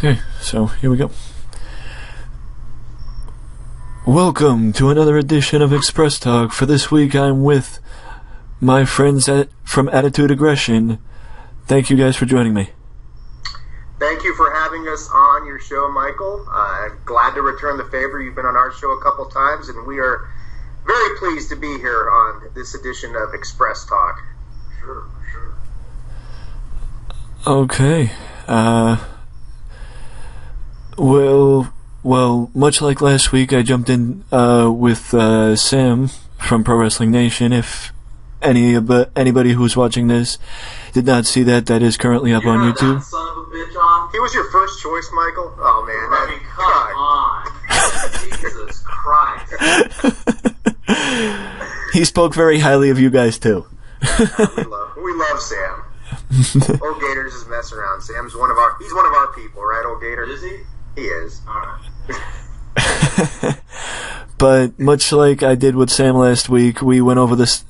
Okay, so here we go. Welcome to another edition of Express Talk. For this week, I'm with my friends from Attitude of Aggression. Thank you guys for joining me. Thank you for having us on your show, Michael. Glad to return the favor. You've been on our show a couple times, and we are very pleased to be here on this edition of Express Talk. Sure. Okay. Well, much like last week, I jumped in with Sam from Pro Wrestling Nation. If anybody who's watching this did not see that is currently up on YouTube. That son of a bitch on? He was your first choice, Michael? Oh, man. Come on. Jesus Christ. He spoke very highly of you guys, too. we love Sam. Old Gator's just messing around. He's one of our people, right, Old Gator? Is he? He is. Alright. But much like I did with Sam last week, we went over this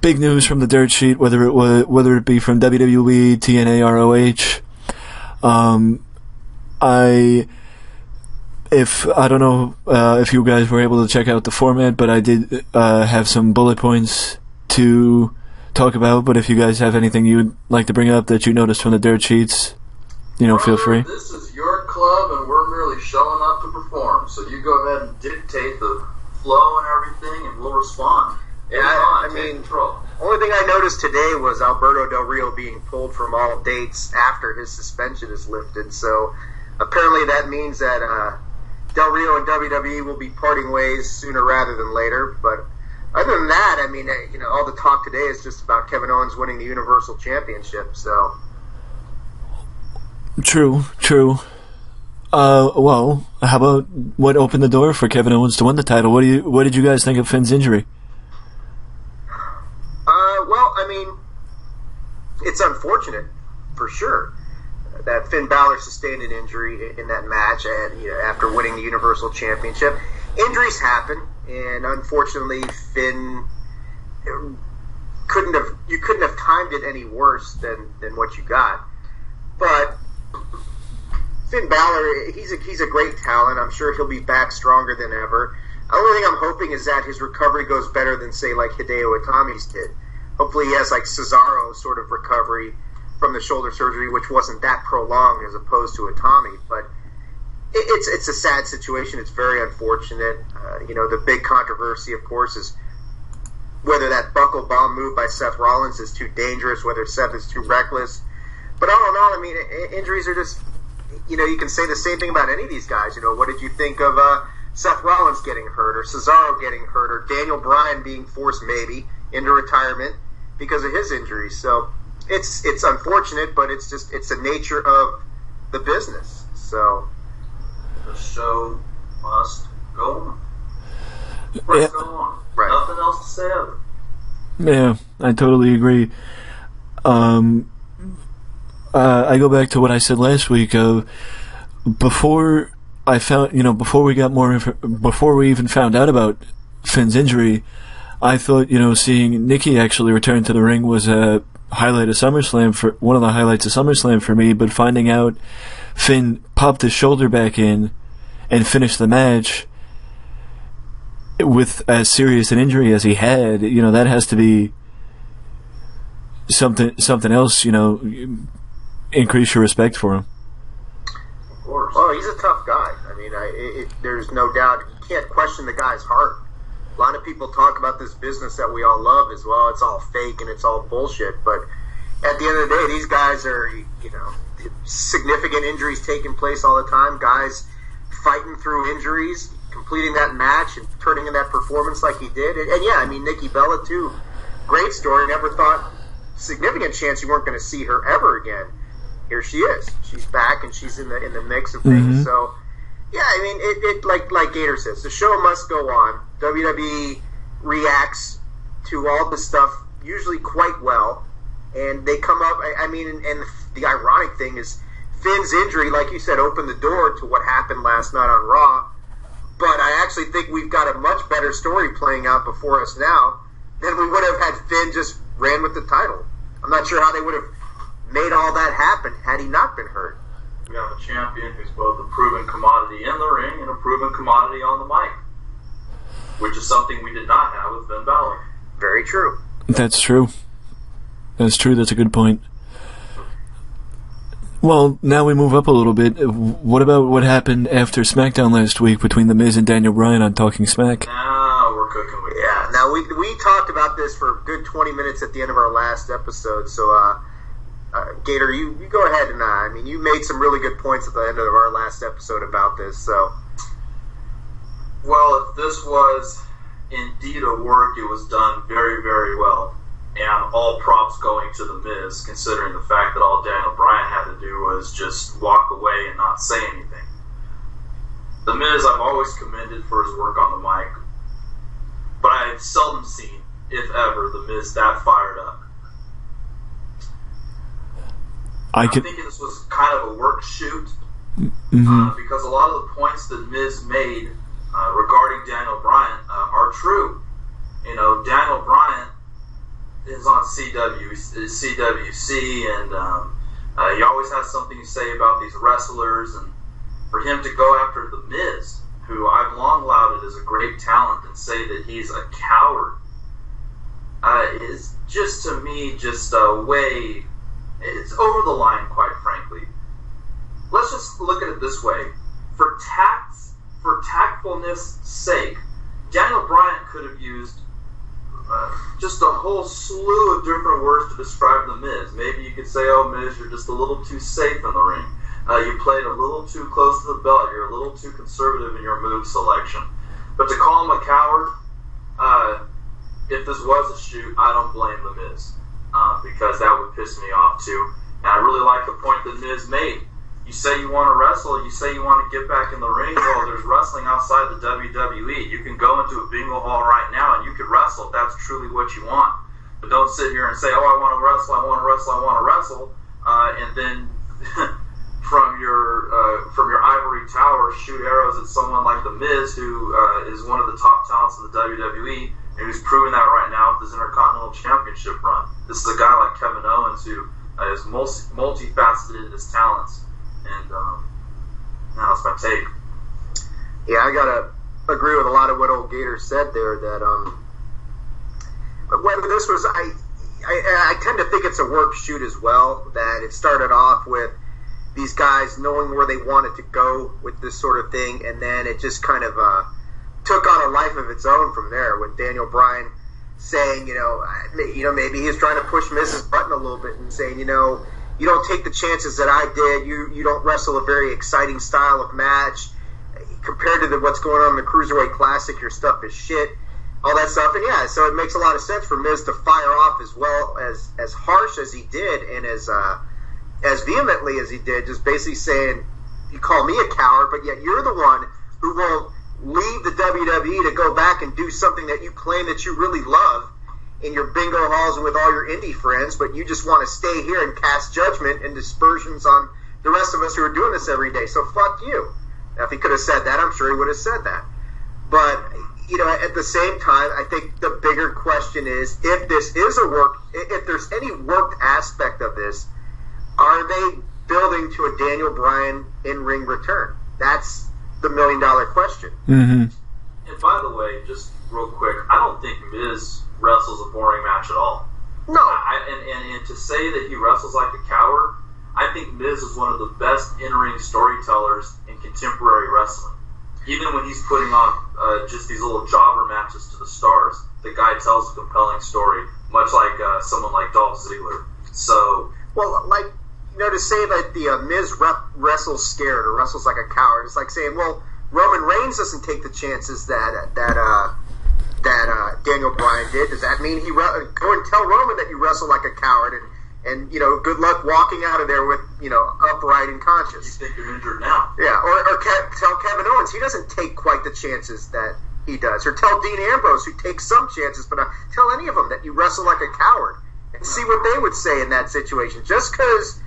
big news from the dirt sheet, whether it be from WWE, TNA, ROH. I don't know if you guys were able to check out the format, but I did have some bullet points to talk about. But if you guys have anything you'd like to bring up that you noticed from the dirt sheets, feel free. This is your club, and we're merely showing up to perform. So you go ahead and dictate the flow and everything, and we'll respond. Yeah, I mean, only thing I noticed today was Alberto Del Rio being pulled from all dates after his suspension is lifted. So apparently that means that Del Rio and WWE will be parting ways sooner rather than later. But other than that, I mean, all the talk today is just about Kevin Owens winning the Universal Championship. So. True. Well, how about what opened the door for Kevin Owens to win the title? What did you guys think of Finn's injury? Well, I mean, it's unfortunate for sure that Finn Balor sustained an injury in that match, and after winning the Universal Championship. Injuries happen, and unfortunately, Finn couldn't have timed it any worse than what you got. But Finn Balor, he's a great talent. I'm sure he'll be back stronger than ever. The only thing I'm hoping is that his recovery goes better than, say, like Hideo Itami's did. Hopefully he has like Cesaro's sort of recovery from the shoulder surgery, which wasn't that prolonged as opposed to Itami. But it's a sad situation. It's very unfortunate. The big controversy, of course, is whether that buckle bomb move by Seth Rollins is too dangerous, whether Seth is too reckless. But all in all, I mean, injuries are just, you can say the same thing about any of these guys. What did you think of Seth Rollins getting hurt, or Cesaro getting hurt, or Daniel Bryan being forced maybe into retirement because of his injuries? So it's unfortunate, but it's the nature of the business. So the show must go on. Yeah. Go on. Right. Nothing else to say of it. Yeah, I totally agree. I go back to what I said last week. Before we even found out about Finn's injury, I thought, seeing Nikki actually return to the ring was a highlight of SummerSlam, one of the highlights of SummerSlam for me. But finding out Finn popped his shoulder back in and finished the match with as serious an injury as he had, that has to be something else. Increase your respect for him. Of course. Well, he's a tough guy. I mean, there's no doubt. You can't question the guy's heart. A lot of people talk about this business that we all love as well. It's all fake and it's all bullshit. But at the end of the day, these guys are, significant injuries taking place all the time. Guys fighting through injuries, completing that match and turning in that performance like he did. And yeah, I mean, Nikki Bella too. Great story. Never thought significant chance you weren't going to see her ever again. Here she is. She's back and she's in the mix of things. Mm-hmm. So yeah, I mean, it like Gator says, the show must go on. WWE reacts to all the stuff usually quite well, and they come up. I mean, and the ironic thing is Finn's injury, like you said, opened the door to what happened last night on Raw. But I actually think we've got a much better story playing out before us now than we would have had Finn just ran with the title. I'm not sure how they would have made all that happen had he not been hurt. a champion who's both a proven commodity in the ring and a proven commodity on the mic, which is something we did not have with Finn Balor. Very true. That's true. That's true. That's a good point. Well, now we move up a little bit. What about what happened after SmackDown last week between The Miz and Daniel Bryan on Talking Smack? Now we're cooking with gas. Now, we talked about this for a good 20 minutes at the end of our last episode, so, Gator, you go ahead and, I mean, you made some really good points at the end of our last episode about this, so. Well, if this was indeed a work, it was done very, very well. And all props going to The Miz, considering the fact that all Daniel Bryan had to do was just walk away and not say anything. The Miz, I've always commended for his work on the mic, but I have seldom seen, if ever, The Miz that fired up. I'm thinking this was kind of a work shoot, because a lot of the points that Miz made regarding Daniel Bryan are true. You know, Daniel Bryan is on CWC, and he always has something to say about these wrestlers, and for him to go after The Miz, who I've long lauded as a great talent, and say that he's a coward, is just, to me, just a way, it's over the line, quite frankly. Let's just look at it this way. For tactfulness' sake, Daniel Bryan could have used just a whole slew of different words to describe The Miz. Maybe you could say, oh, Miz, you're just a little too safe in the ring. You played a little too close to the belt. You're a little too conservative in your move selection. But to call him a coward, if this was a shoot, I don't blame The Miz, because that would piss me off too. And I really like the point that Miz made. You say you want to wrestle, you say you want to get back in the ring, well, there's wrestling outside the WWE. You can go into a bingo hall right now and you could wrestle if that's truly what you want. But don't sit here and say, oh, I want to wrestle, I want to wrestle, I want to wrestle, and then from your ivory tower shoot arrows at someone like The Miz, who is one of the top talents of the WWE, and who's proving that right now with his Intercontinental Championship run. This is a guy like Kevin Owens who is multifaceted in his talents. And now that's my take. Yeah, I gotta agree with a lot of what old Gator said there. That whether this was, I tend to think it's a work shoot as well. That it started off with these guys knowing where they wanted to go with this sort of thing, and then it just kind of took on a life of its own from there. With Daniel Bryan saying, maybe he's trying to push Miz's button a little bit and saying, you don't take the chances that I did. You don't wrestle a very exciting style of match. Compared to what's going on in the Cruiserweight Classic, your stuff is shit. All that stuff. And yeah, so it makes a lot of sense for Miz to fire off as well as harsh as he did and as vehemently as he did, just basically saying, you call me a coward, but yet you're the one who won't leave the WWE to go back and do something that you claim that you really love in your bingo halls and with all your indie friends, but you just want to stay here and cast judgment and dispersions on the rest of us who are doing this every day. So fuck you. Now, if he could have said that, I'm sure he would have said that. But, at the same time, I think the bigger question is, if this is if there's any worked aspect of this, are they building to a Daniel Bryan in-ring return? That's the million-dollar question. Mm-hmm. And by the way, just real quick, I don't think Miz wrestles a boring match at all. No. And to say that he wrestles like a coward, I think Miz is one of the best in-ring storytellers in contemporary wrestling. Even when he's putting on just these little jobber matches to the stars, the guy tells a compelling story, much like someone like Dolph Ziggler. So, well, to say that the Miz wrestles scared or wrestles like a coward, it's like saying, well, Roman Reigns doesn't take the chances that Daniel Bryan did. Does that mean go and tell Roman that you wrestle like a coward and good luck walking out of there with upright and conscious? You think you're injured now? Yeah, or tell Kevin Owens he doesn't take quite the chances that he does, or tell Dean Ambrose who takes some chances, but tell any of them that you wrestle like a coward and see what they would say in that situation. Just because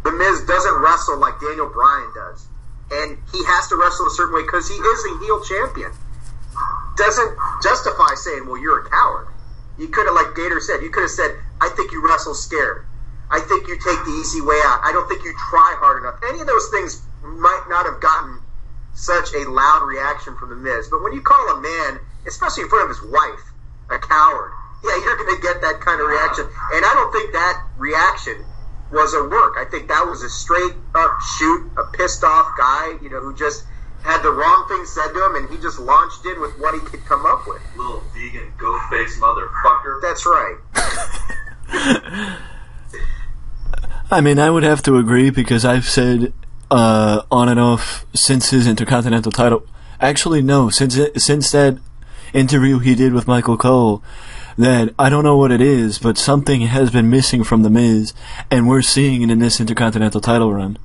The Miz doesn't wrestle like Daniel Bryan does, and he has to wrestle a certain way because he is a heel champion, doesn't justify saying, well, you're a coward. You could have, like Gator said, I think you wrestle scared. I think you take the easy way out. I don't think you try hard enough. Any of those things might not have gotten such a loud reaction from The Miz. But when you call a man, especially in front of his wife, a coward, yeah, you're going to get that kind of reaction. And I don't think that reaction was a work. I think that was a straight up shoot, a pissed off guy, who just had the wrong thing said to him, and he just launched in with what he could come up with. Little vegan goat-faced motherfucker. That's right. I mean, I would have to agree, because I've said on and off since his Intercontinental title. Actually, no, since that interview he did with Michael Cole, that I don't know what it is, but something has been missing from The Miz, and we're seeing it in this Intercontinental title run.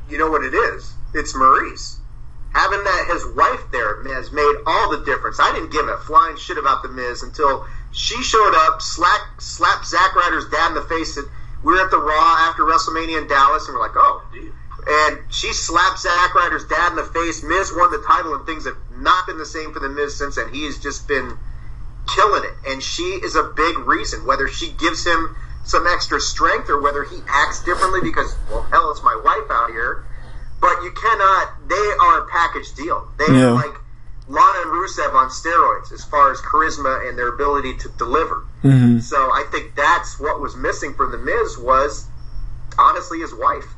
You know what it is? It's Maurice. Having his wife there has made all the difference. I didn't give a flying shit about The Miz until she showed up, slapped Zack Ryder's dad in the face. We were at the Raw after WrestleMania in Dallas, and we're like, oh. And she slapped Zack Ryder's dad in the face. Miz won the title, and things have not been the same for The Miz since, and he has just been killing it. And she is a big reason, whether she gives him some extra strength or whether he acts differently because, well, hell, it's my wife out here. But you cannot, they are a package deal. They are like Lana and Rusev on steroids as far as charisma and their ability to deliver. Mm-hmm. So I think that's what was missing from The Miz was, honestly, his wife.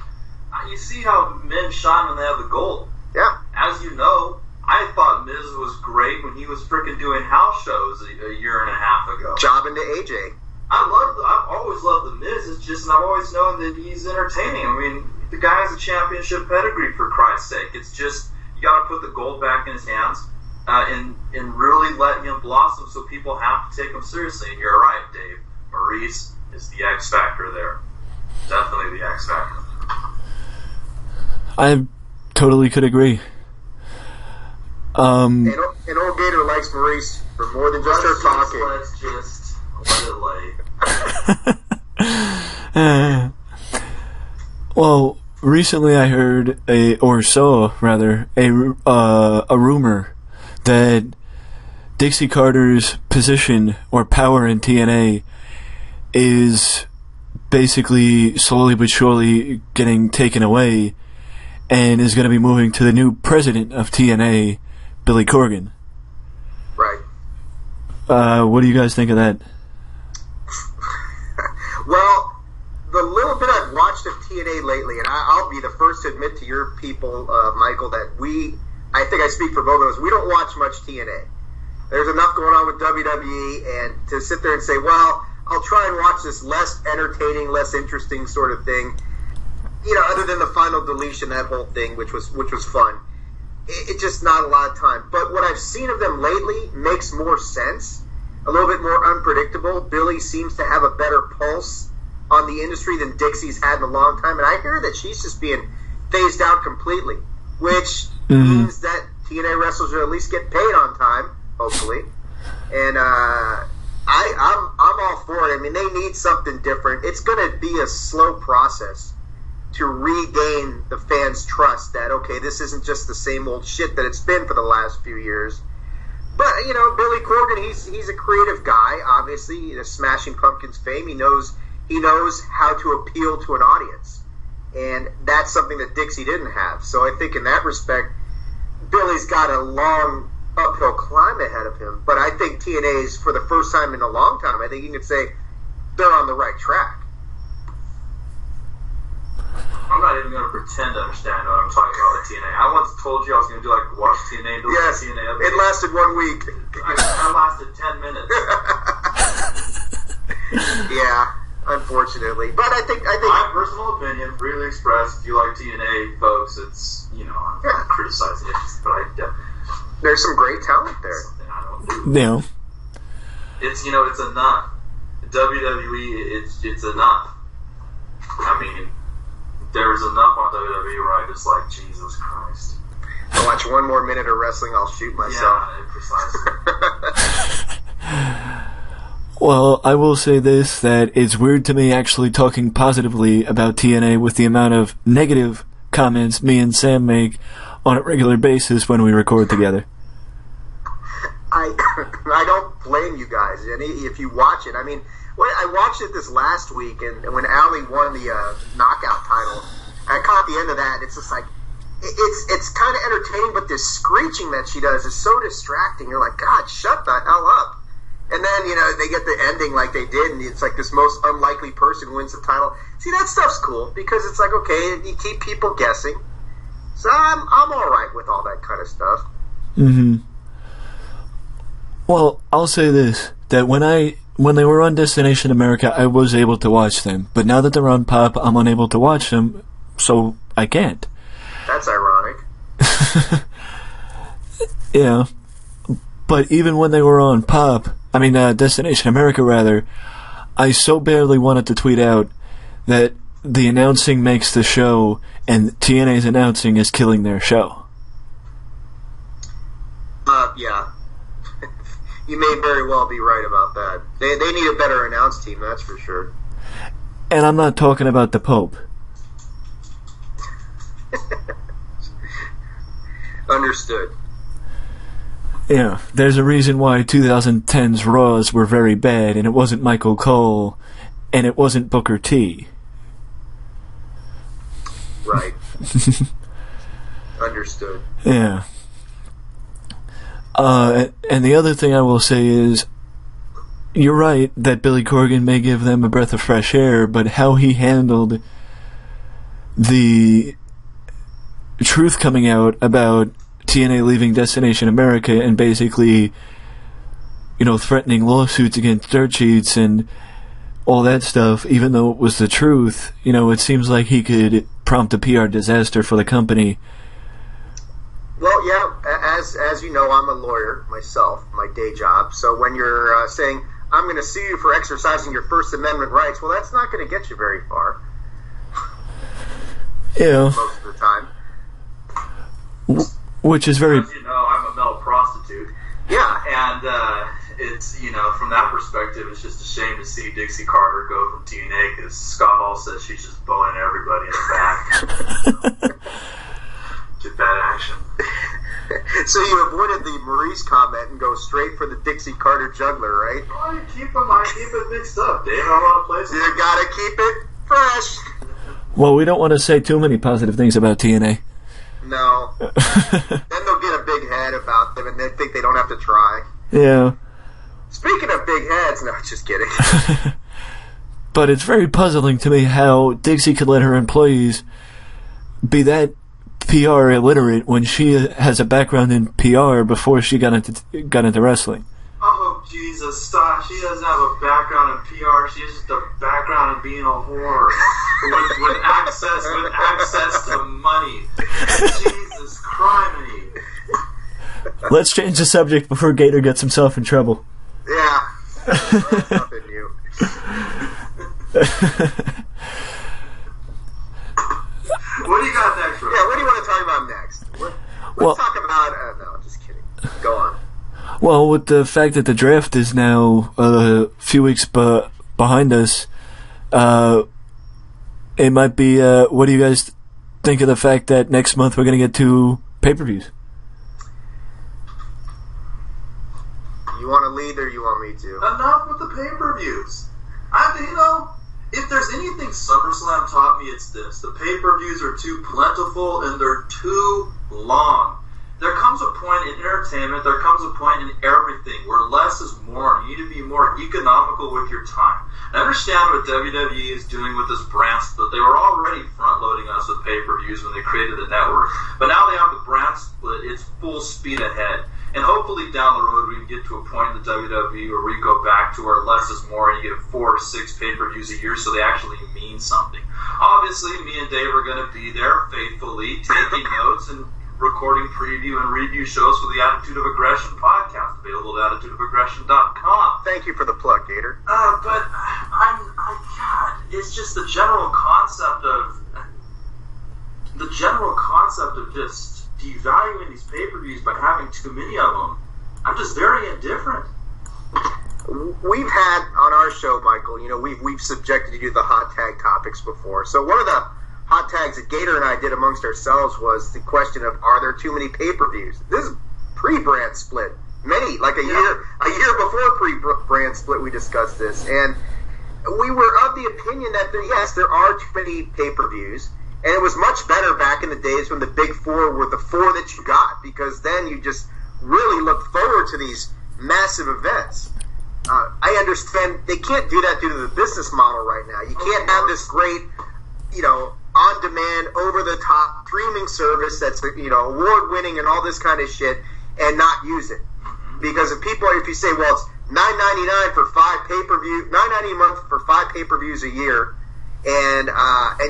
You see how men shine when they have the gold. Yeah. As you know, I thought Miz was great when he was freaking doing house shows a year and a half ago. Jobbing to AJ. I've always loved The Miz. It's just, and I've always known that he's entertaining. I mean, the guy has a championship pedigree, for Christ's sake. It's just, you got to put the gold back in his hands and really let him blossom so people have to take him seriously. And you're right, Dave. Maurice is the X factor there. Definitely the X factor. I totally could agree. And old Gator likes Maurice for more than just her talking. Let's just let it lay. Well, recently I heard a rumor that Dixie Carter's position or power in TNA is basically slowly but surely getting taken away and is going to be moving to the new president of TNA, Billy Corgan. Right. What do you guys think of that? Well, the little bit I've watched of TNA lately, and I'll be the first to admit to your people, Michael, that I think I speak for both of us, we don't watch much TNA. There's enough going on with WWE, and to sit there and say, well, I'll try and watch this less entertaining, less interesting sort of thing, other than the final deletion, that whole thing, which was fun. It's just not a lot of time. But what I've seen of them lately makes more sense, a little bit more unpredictable. Billy seems to have a better pulse on the industry than Dixie's had in a long time, and I hear that she's just being phased out completely, which means that TNA wrestlers will at least get paid on time, hopefully. And I'm all for it. I mean, they need something different. It's going to be a slow process to regain the fans' trust that, okay, this isn't just the same old shit that it's been for the last few years. But, Billy Corgan, he's a creative guy, obviously. Smashing Pumpkins fame. He knows how to appeal to an audience. And that's something that Dixie didn't have. So I think in that respect, Billy's got a long uphill climb ahead of him. But I think TNA is, for the first time in a long time, I think you can say they're on the right track. I'm not even going to pretend to understand what I'm talking about with TNA. I once told you I was going to do watch TNA, yes, TNA update. It lasted 1 week. I lasted 10 minutes. Yeah, unfortunately. But I think my personal opinion, freely expressed. If you like TNA, folks, it's I'm not criticizing it, but there's some great talent there. Something I don't do. Yeah. It's it's enough. WWE, it's enough. I mean, there's enough on WWE where I just like, Jesus Christ. I'll watch 1 more minute of wrestling, I'll shoot myself. Yeah, precisely. Well, I will say this, that it's weird to me actually talking positively about TNA with the amount of negative comments me and Sam make on a regular basis when we record together. I don't blame you guys. And if you watch it, I mean, Well, I watched it this last week, and when Allie won the knockout title, I caught the end of that, and it's just like, it's kind of entertaining, but this screeching that she does is so distracting. You're like, God, shut the hell up. And then, they get the ending like they did, and it's like this most unlikely person wins the title. See, that stuff's cool, because it's like, okay, you keep people guessing. So I'm all right with all that kind of stuff. Mm-hmm. Well, I'll say this, that when they were on Destination America, I was able to watch them. But now that they're on Pop, I'm unable to watch them, so I can't. That's ironic. Yeah. But even when they were on Pop, Destination America rather, I so barely wanted to tweet out that the announcing makes the show, and TNA's announcing is killing their show. Yeah. You may very well be right about that. They need a better announce team, that's for sure. And I'm not talking about the Pope. Understood. Yeah, there's a reason why 2010's Raws were very bad, and it wasn't Michael Cole, and it wasn't Booker T. Right. Understood. Yeah. And the other thing I will say is, you're right that Billy Corgan may give them a breath of fresh air, but how he handled the truth coming out about TNA leaving Destination America and basically, threatening lawsuits against dirt sheets and all that stuff, even though it was the truth, it seems like he could prompt a PR disaster for the company. Well, yeah, as you know, I'm a lawyer myself, my day job. So when you're saying, I'm going to sue you for exercising your First Amendment rights, well, that's not going to get you very far. Yeah. Most of the time. Which is very... As you know, I'm a male prostitute. Yeah. And it's, from that perspective, it's just a shame to see Dixie Carter go from TNA because Scott Hall says she's just boning everybody in the back. Get that action. So you avoided the Maurice comment and go straight for the Dixie Carter juggler, right? Well, you keep it mixed up, Dave. I want to play some. You gotta keep it fresh. Well, we don't want to say too many positive things about TNA. No. Then they'll get a big head about them and they think they don't have to try. Yeah. Speaking of big heads, no, just kidding. But it's very puzzling to me how Dixie could let her employees be that PR illiterate when she has a background in PR before she got into wrestling. Oh, Jesus, stop. She doesn't have a background in PR. She has just a background in being a whore. with access to money. Jesus criminy. Let's change the subject before Gator gets himself in trouble. Yeah. Nothing new. What do you got next, Rick? Yeah, what do you want to talk about next? Let's talk about... no, just kidding. Go on. Well, with the fact that the draft is now a few weeks behind us, it might be... what do you guys think of the fact that next month we're going to get 2 pay-per-views? You want to lead or you want me to? Enough with the pay-per-views. If there's anything SummerSlam taught me, it's this. The pay-per-views are too plentiful and they're too long. There comes a point in entertainment, there comes a point in everything where less is more. You need to be more economical with your time. I understand what WWE is doing with this brand split. They were already front-loading us with pay-per-views when they created the network. But now they have the brand split. It's full speed ahead. And hopefully down the road we can get to a point in the WWE where we go back to where less is more and you get 4 or 6 pay-per-views a year so they actually mean something. Obviously, me and Dave are going to be there faithfully, taking notes and recording preview and review shows for the Attitude of Aggression podcast, available at attitudeofaggression.com. Thank you for the plug, Gator. But God, it's just the general concept of just devaluing these pay-per-views by having too many of them. I'm just very indifferent. We've had on our show, Michael, we've subjected you to the hot tag topics before. So one of the hot tags that Gator and I did amongst ourselves was the question of, are there too many pay-per-views? This is pre-brand split. Many, like a year before pre-brand split, we discussed this. And we were of the opinion that there are too many pay-per-views, and it was much better back in the days when the big four were the four that you got, because then you just really looked forward to these massive events. I understand they can't do that due to the business model right now. You can't have this great, on-demand, over-the-top streaming service that's, award-winning and all this kind of shit and not use it. Because if you say, well, it's $9.99 for 5 pay-per-view, $9.90 a month for 5 pay-per-views a year, and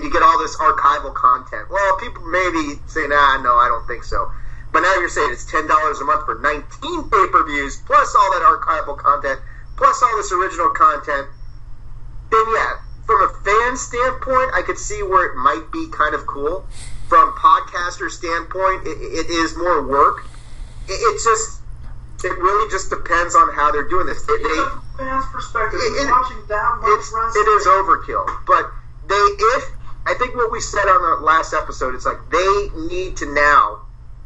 you get all this archival content. Well, people maybe say, no, I don't think so. But now you're saying it's $10 a month for 19 pay-per-views, plus all that archival content, plus all this original content. Then yeah, from a fan standpoint, I could see where it might be kind of cool. From podcaster standpoint, it is more work. It really just depends on how they're doing this. From a fan's perspective, watching that much wrestling, it is overkill. But I think what we said on the last episode, it's like they need to now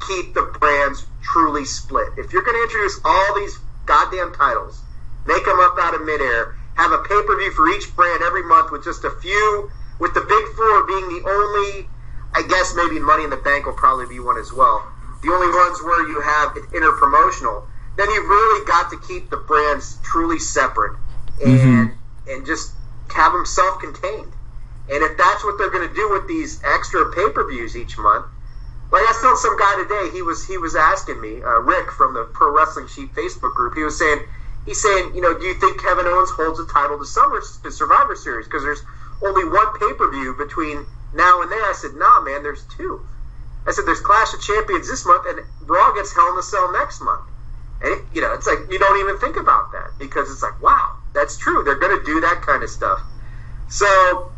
keep the brands truly split. If you're going to introduce all these goddamn titles, make them up out of midair, have a pay-per-view for each brand every month with just a few, with the big four being the only, I guess maybe Money in the Bank will probably be one as well, the only ones where you have it interpromotional, then you've really got to keep the brands truly separate and just have them self-contained. And if that's what they're going to do with these extra pay-per-views each month, like I saw some guy today, he was asking me, Rick from the Pro Wrestling Sheet Facebook group, he's saying, do you think Kevin Owens holds a title to Survivor Series? Because there's only one pay-per-view between now and then. I said, nah, man, there's 2. I said, there's Clash of Champions this month, and Raw gets Hell in a Cell next month. And, it's like, you don't even think about that, because it's like, wow, that's true. They're going to do that kind of stuff. So,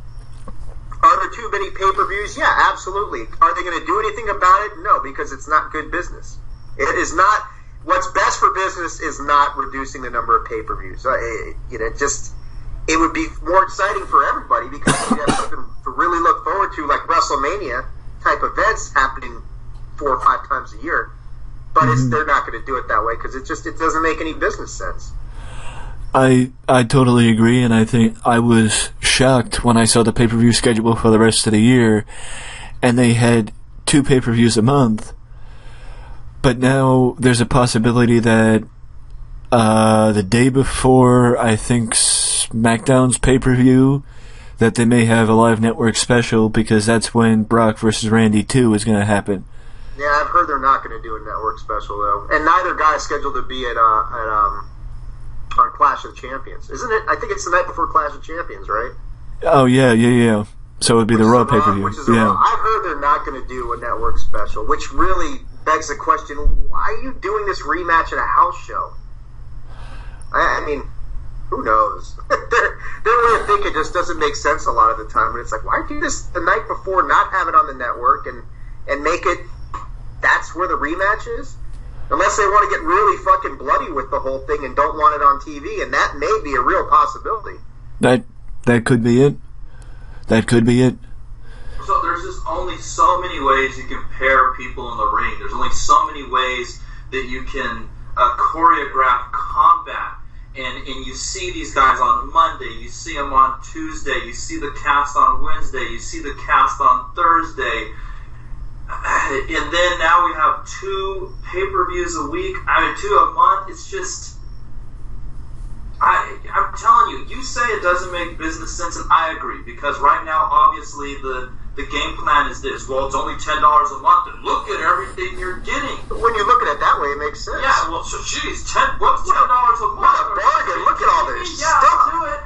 are there too many pay-per-views? Yeah, absolutely. Are they going to do anything about it? No, because it's not good business. It is not. What's best for business is not reducing the number of pay-per-views. It would be more exciting for everybody because you have something to really look forward to, like WrestleMania type events happening 4 or 5 times a year. But they're not going to do it that way because it doesn't make any business sense. I totally agree, and I think I was shocked when I saw the pay-per-view schedule for the rest of the year, and they had 2 pay-per-views a month. But now there's a possibility that the day before, I think, SmackDown's pay-per-view, that they may have a live network special because that's when Brock versus Randy 2 is going to happen. Yeah, I've heard they're not going to do a network special, though. And neither guy is scheduled to be at Clash of Champions. Isn't it? I think it's the night before Clash of Champions, right? Oh, yeah. So it would be the Raw pay-per-view. Yeah. I've heard they're not going to do a network special, which really begs the question, why are you doing this rematch at a house show? I mean, who knows? Their way of thinking just doesn't make sense a lot of the time. But it's like, why do this the night before, not have it on the network, and make it, that's where the rematch is? Unless they want to get really fucking bloody with the whole thing and don't want it on TV, and that may be a real possibility. That could be it. That could be it. So there's just only so many ways you can pair people in the ring. There's only so many ways that you can choreograph combat. And you see these guys on Monday, you see them on Tuesday, you see the cast on Wednesday, you see the cast on Thursday. And then now we have 2 pay-per-views a week. 2 a month. It's just, I'm telling you, you say it doesn't make business sense, and I agree, because right now, obviously, the game plan is this. Well, it's only $10 a month, and look at everything you're getting. But when you look at it that way, it makes sense. Yeah, well, so geez, what's $10 a month? What a bargain. Look at all this stuff. Yeah, I'll do it.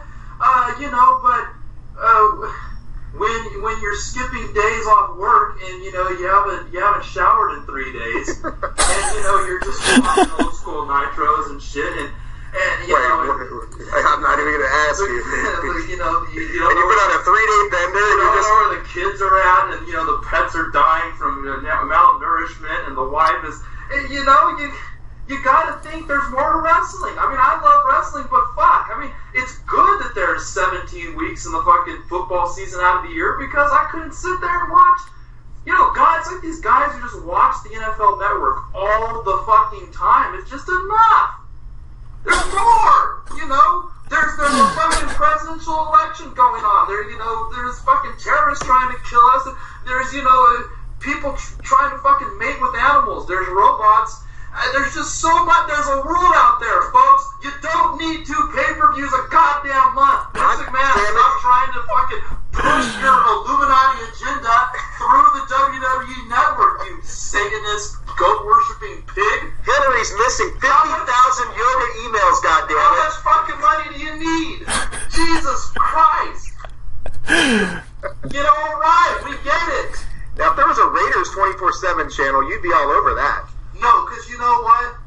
When you're skipping days off work and you haven't showered in 3 days and you're just watching old school nitros and shit and I'm not even gonna ask you. You and you've been on a 3-day bender. You don't know where the kids are at, and the pets are dying from malnourishment, and the wife is. And, you gotta think there's more to wrestling. I mean, I love wrestling, but fuck. I mean, it's good that there's 17 weeks in the fucking football season out of the year because I couldn't sit there and watch. Guys like these guys who just watch the NFL Network all the fucking time. It's just enough. There's more. There's a fucking presidential election going on. There's fucking terrorists trying to kill us. There's, people trying to fucking mate with animals. There's robots. There's just so much. There's a world out there, folks. You don't need 2 pay-per-views a goddamn month. Vince McMahon, stop trying to fucking push your Illuminati agenda through the WWE network, you Satanist, goat-worshipping pig. Hillary's missing 50,000 yoga emails, goddammit. How much fucking money do you need? Jesus Christ. Alright, we get it. Now, if there was a Raiders 24/7 channel, you'd be all over that. No, because you know what?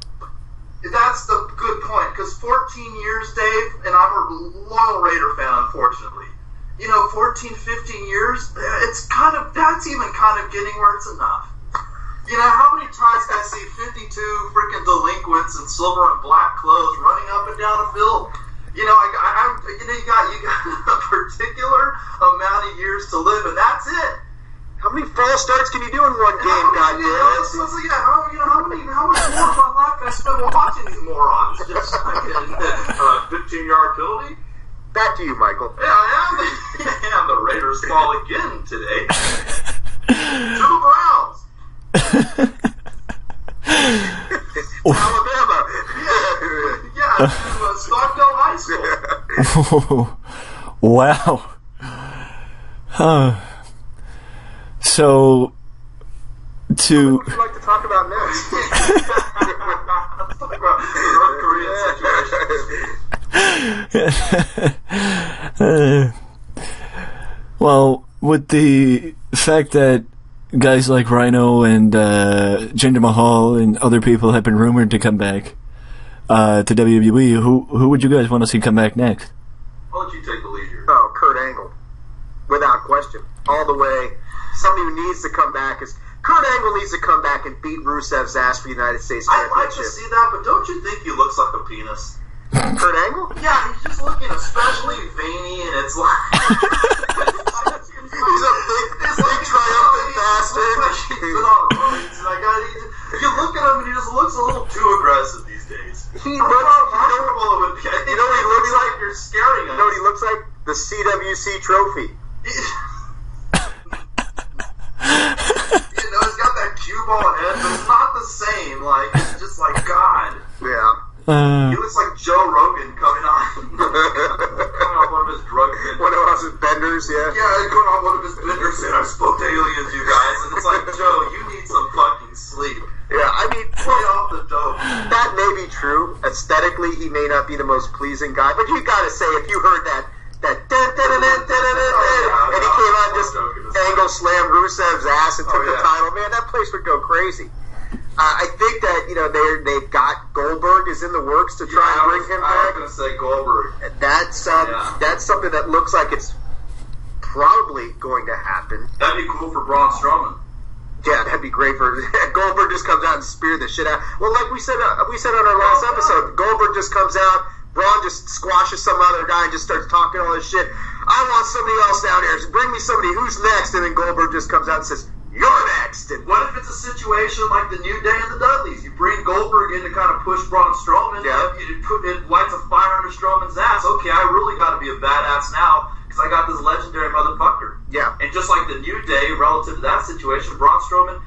That's the good point. Because 14 years, Dave, and I'm a loyal Raider fan, unfortunately. 14, 15 years, that's even kind of getting where it's enough. How many times did I see 52 freaking delinquents in silver and black clothes running up and down a field? You got a particular amount of years to live, and that's it. How many false starts can you do in one game, goddammit? How much more of my life can I spend watching these morons? Just like a 15-yard penalty? Back to you, Michael. Yeah, and the Raiders fall again today. To the Browns. Alabama. Yeah, to Stockdale High School. Wow. So, what would you like to talk about next? Let's talk about the North Korean situation. Well, with the fact that guys like Rhino and Jinder Mahal and other people have been rumored to come back to WWE, who would you guys want to see come back next? Why don't you take the lead here? Oh, Kurt Angle. Without question. All the way. Somebody who needs to come back is... Kurt Angle needs to come back and beat Rusev's ass for the United States I'd Championship. like to see that, but don't you think he looks like a penis? Kurt Angle? Yeah, he's just looking especially veiny, and it's like... He's a big triumphant bastard. He's been on roids, and you look at him, and he just looks a little too aggressive these days. He looks... You know what he looks like? You're scaring us. You know what he looks like? The CWC trophy. He's got that cue ball head, but it's not the same. It's just like, God. Yeah. He looks like Joe Rogan coming on one of his drug benders. One of his benders, yeah. Yeah, going on one of his benders saying, I spoke to aliens, you guys. And it's like, Joe, you need some fucking sleep. Yeah, I mean, play off the dope. That may be true. Aesthetically, he may not be the most pleasing guy, but you gotta say, if you heard that and he came out and just angle slammed Rusev's ass and took the title, man, that place would go crazy. I think that they've got Goldberg is in the works to try and bring him back. I was going to say Goldberg. That's something that looks like it's probably going to happen. That'd be cool for Braun Strowman. Yeah, that'd be great for Goldberg. Just comes out and spears the shit out. Well, like we said on our last episode, Goldberg just comes out. Braun just squashes some other guy and just starts talking all this shit. I want somebody else down here. Bring me somebody. Who's next? And then Goldberg just comes out and says, you're next. And what if it's a situation like the New Day and the Dudleys? You bring Goldberg in to kind of push Braun Strowman. Yeah. It lights a fire under Strowman's ass. Okay, I really got to be a badass now because I got this legendary motherfucker. Yeah. And just like the New Day, relative to that situation, Braun Strowman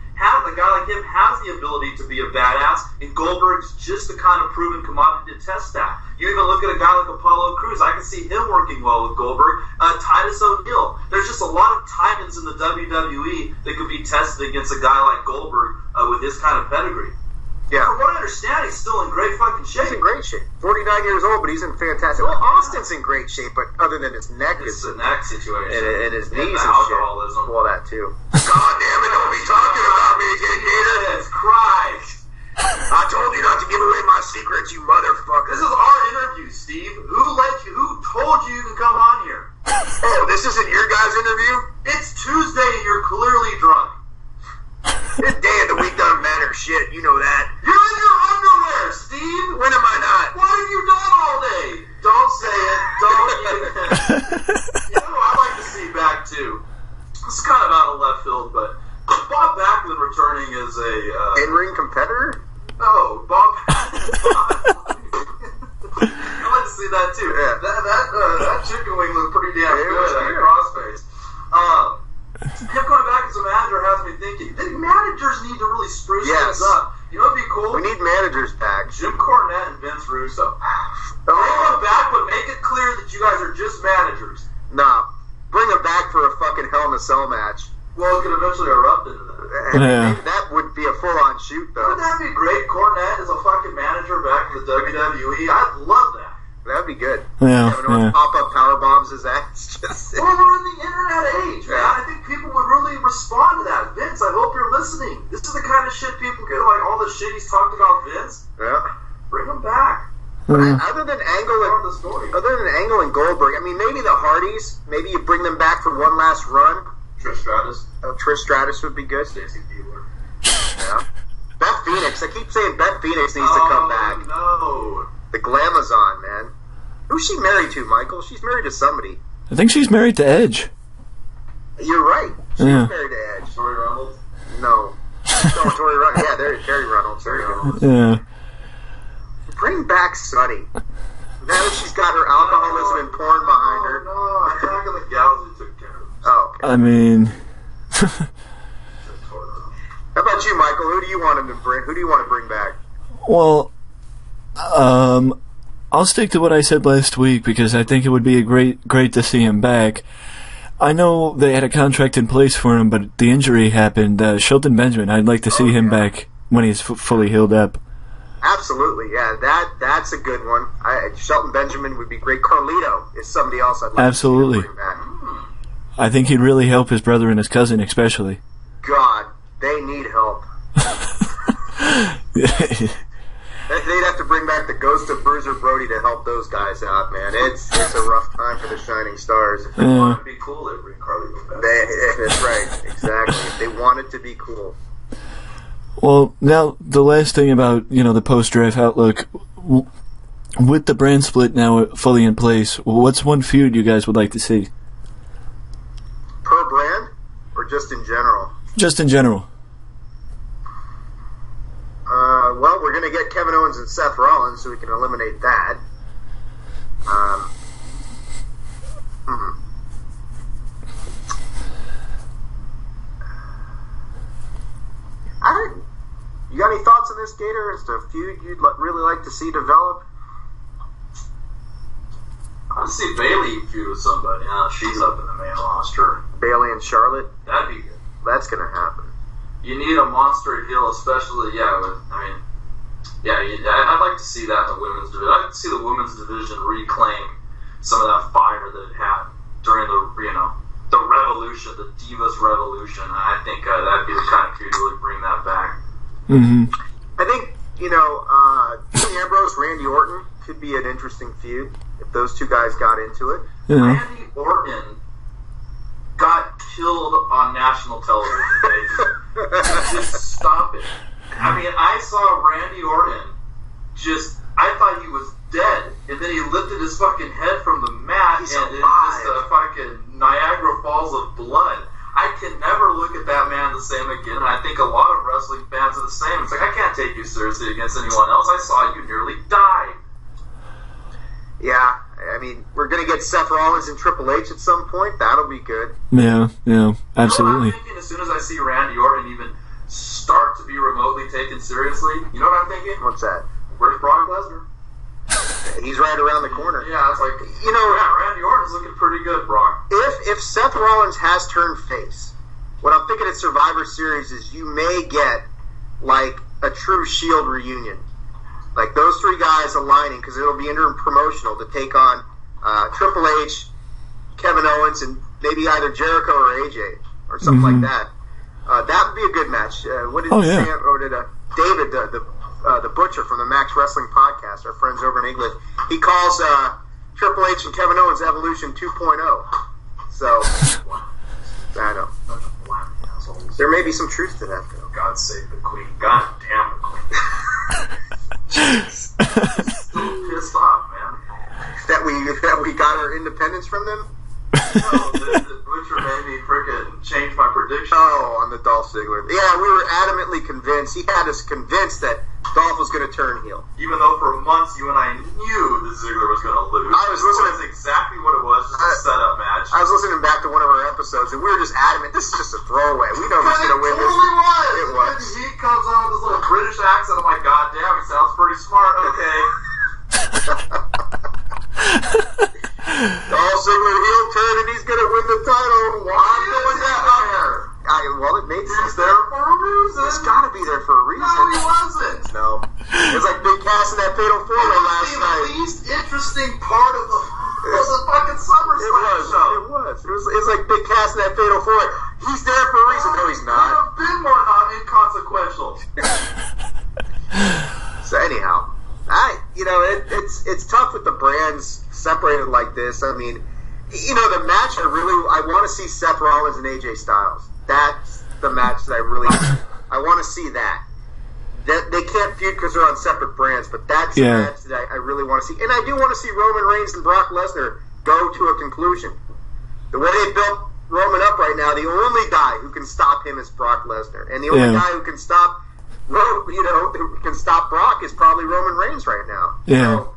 a guy like him has the ability to be a badass, and Goldberg's just the kind of proven commodity to test that. You even look at a guy like Apollo Crews. I can see him working well with Goldberg. Titus O'Neil. There's just a lot of titans in the WWE that could be tested against a guy like Goldberg with his kind of pedigree. Yeah. From what I understand, he's still in great fucking shape. He's in great shape. 49 years old, but he's in fantastic. Well, Austin's in great shape, but other than his neck, it's a neck situation, and his knees and alcoholism. Shit. Well, that too. God damn it! Don't be talking about me again, Jesus Christ! I told you not to give away my secrets, you motherfucker. This is our interview, Steve. Who told you can come on here? Oh, this isn't your guys' interview? It's Tuesday and you're clearly drunk. This day of the week doesn't matter shit, you know that. You're in your underwear, Steve! When am I not? What have you done all day? Don't say it. Don't even. You know who I'd like to see back too? This is kind of out of left field, but Bob Backlund returning as a... in-ring competitor? No, Bob Backlund. I'd like to see that too. Yeah. owners need to really spruce things up. You know what'd be cool? We need managers back. Jim Cornette and Vince Russo. Bring them back, but make it clear that you guys are just managers. Nah. Bring them back for a fucking Hell in a Cell match. Well, it could eventually erupt into that. That would be a full-on shoot, though. Wouldn't that be great? Cornette as a fucking manager back in the WWE. I'd love that. That'd be good. Yeah. Pop-up power bombs his ass. Well, we're in the internet age, man. I think people would really respond to that. Vince, I hope you're listening. This is the kind of shit people get, like all the shit he's talked about Vince. Yeah. Bring him back. Other than Angle and Goldberg, I mean, maybe the Hardys. Maybe you bring them back for one last run. Trish Stratus. Trish Stratus would be good. Stacy Keibler. Yeah. Beth Phoenix. I keep saying Beth Phoenix needs to come back. No. The Glamazon, man. Who's she married to, Michael? She's married to somebody. I think she's married to Edge. You're right. She's married to Edge. Tori Reynolds? No. Tori Reynolds. Yeah, Terry Reynolds. Yeah. Bring back Sunny. Now that she's got her alcoholism and porn behind her. No, I'm talking the gals who took care of them. Oh, okay. I mean... How about you, Michael? Who do you want him to bring? Who do you want to bring back? Well, I'll stick to what I said last week because I think it would be great to see him back. I know they had a contract in place for him, but the injury happened. Shelton Benjamin, I'd like to see him back when he's fully healed up. Absolutely, yeah. That's a good one. Shelton Benjamin would be great. Carlito is somebody else I'd like to see bring back. I think he'd really help his brother and his cousin, especially. God, they need help. They'd have to bring back the ghost of Bruiser Brody to help those guys out, man. It's a rough time for the Shining Stars. If they want to be cool, they bring Carlito back. That's right, exactly. If they wanted to be cool. Well, now the last thing about the post-draft outlook, with the brand split now fully in place, what's one feud you guys would like to see? Per brand, or just in general? Just in general. Well, we're going to get Kevin Owens and Seth Rollins, so we can eliminate that. You got any thoughts on this, Gator? Is there a feud you'd really like to see develop? I'd see Bayley feud with somebody. She's up in the main roster. Bayley and Charlotte? That'd be good. That's going to happen. You need a monster heel, especially, I'd like to see that in the women's division. I'd like to see the women's division reclaim some of that fire that it had during the revolution, the Divas Revolution. I think that'd be the kind of feud to really bring that back. Mm-hmm. I think, Dean Ambrose, Randy Orton could be an interesting feud if those two guys got into it. Yeah. Randy Orton got killed on national television, baby. Just stop it. I mean, I saw Randy Orton I thought he was dead, and then he lifted his fucking head from the mat, and it's just a fucking Niagara Falls of blood. I can never look at that man the same again, and I think a lot of wrestling fans are the same. It's like, I can't take you seriously against anyone else. I saw you nearly die. Yeah, I mean, we're going to get Seth Rollins and Triple H at some point. That'll be good. Yeah, absolutely. You know what I'm thinking? As soon as I see Randy Orton even start to be remotely taken seriously, you know what I'm thinking? What's that? Where's Brock Lesnar? He's right around the corner. Yeah, it's like, Randy Orton's looking pretty good, Brock. If Seth Rollins has turned face, what I'm thinking at Survivor Series is you may get, like, a true Shield reunion. Like, those three guys aligning, because it'll be inter-promotional to take on Triple H, Kevin Owens, and maybe either Jericho or AJ, or something like that. That would be a good match. David, the Butcher from the Max Wrestling Podcast, our friends over in England, he calls Triple H and Kevin Owens Evolution 2.0. So, I know. There may be some truth to that, though. God save the Queen. God damn the Queen. Still pissed off, man. That we got our independence from them? Butcher made me frickin' change my prediction. Oh, on the Dolph Ziggler. Yeah, we were adamantly convinced. He had us convinced that Dolph was going to turn heel. Even though for months you and I knew that Ziggler was going to lose. I was listening. That's exactly what it was, just a setup match. I was listening back to one of our episodes, and we were just adamant, this is just a throwaway. We know who's going to win this. It was. He comes on with this little British accent. I'm like, God damn, he sounds pretty smart. Okay. Dolph Ziggler heel turn, and he's going to win the title. Why doing that there? Well, it made sense. He's there for a reason. He's got to be there for a reason. No, he wasn't. No. It was like Big Cass in that Fatal 4-Way last night. The least interesting part of the fucking SummerSlam show. It was like Big Cass in that Fatal 4-Way. He's there for a reason. No, he's not. Could have been more inconsequential. So anyhow, it's tough with the brands separated like this. I mean, the match I want to see Seth Rollins and AJ Styles. That's the match that I want to see that. That they can't feud because they're on separate brands, but that's the match that I really want to see. And I do want to see Roman Reigns and Brock Lesnar go to a conclusion. The way they built Roman up right now, the only guy who can stop him is Brock Lesnar, and the only guy who can stop who can stop Brock is probably Roman Reigns right now. Yeah. So,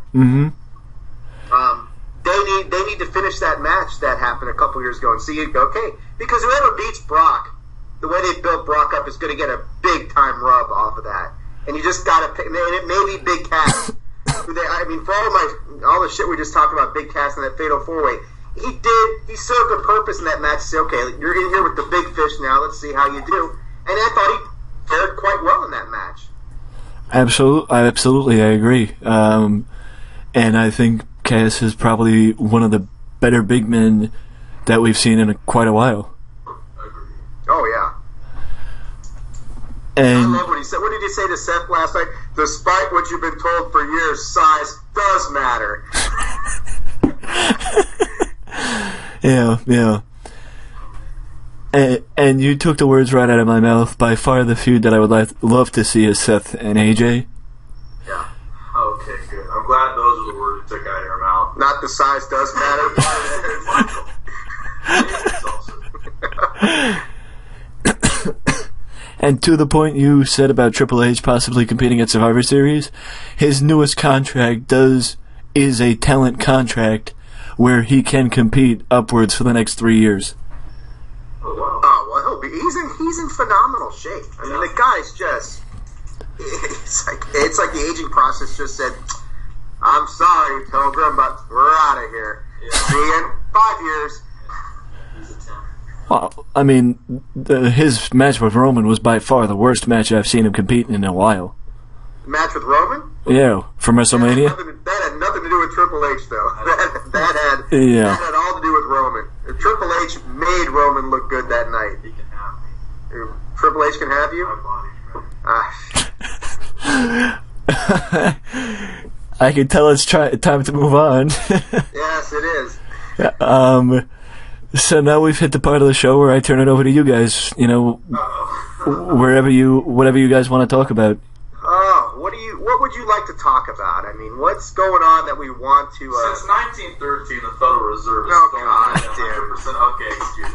they need to finish that match that happened a couple years ago and see it go, okay, because whoever beats Brock, the way they built Brock up is going to get a big time rub off of that. And you just got to pick, and it may be Big Cass. For all the shit we just talked about, Big Cass and that Fatal 4-Way, he served a purpose in that match to say, okay, you're in here with the big fish now, let's see how you do. And I thought he fared quite well in that match. Absolutely, I agree. And I think Cass is probably one of the better big men that we've seen in quite a while. Oh, yeah. And I love what he said. What did he say to Seth last night? Despite what you've been told for years, size does matter. Yeah. And you took the words right out of my mouth. By far the feud that I would love to see is Seth and AJ. Yeah. Okay, good. I'm glad those are the words you took out of your mouth. Not the size does matter. And to the point you said about Triple H possibly competing at Survivor Series, his newest contract is a talent contract where he can compete upwards for the next 3 years. Oh, wow. Oh, well, he's in phenomenal shape. I mean, the guy's just... It's like the aging process just said, I'm sorry, Pilgrim, but we're out of here. Yeah. See you in 5 years. He's a 10. Well, I mean, his match with Roman was by far the worst match I've seen him compete in a while. Match with Roman? Yeah, from WrestleMania. That had nothing to do with Triple H, though. That had all to do with Roman. Triple H made Roman look good that night. He can have me. Triple H can have you? My body's I can tell it's time to move on. Yes, it is. So now we've hit the part of the show where I turn it over to you guys. Whatever you guys want to talk about. What would you like to talk about? I mean, what's going on that we want to... Since 1913, the Federal Reserve is God 100%. Okay, excuse me.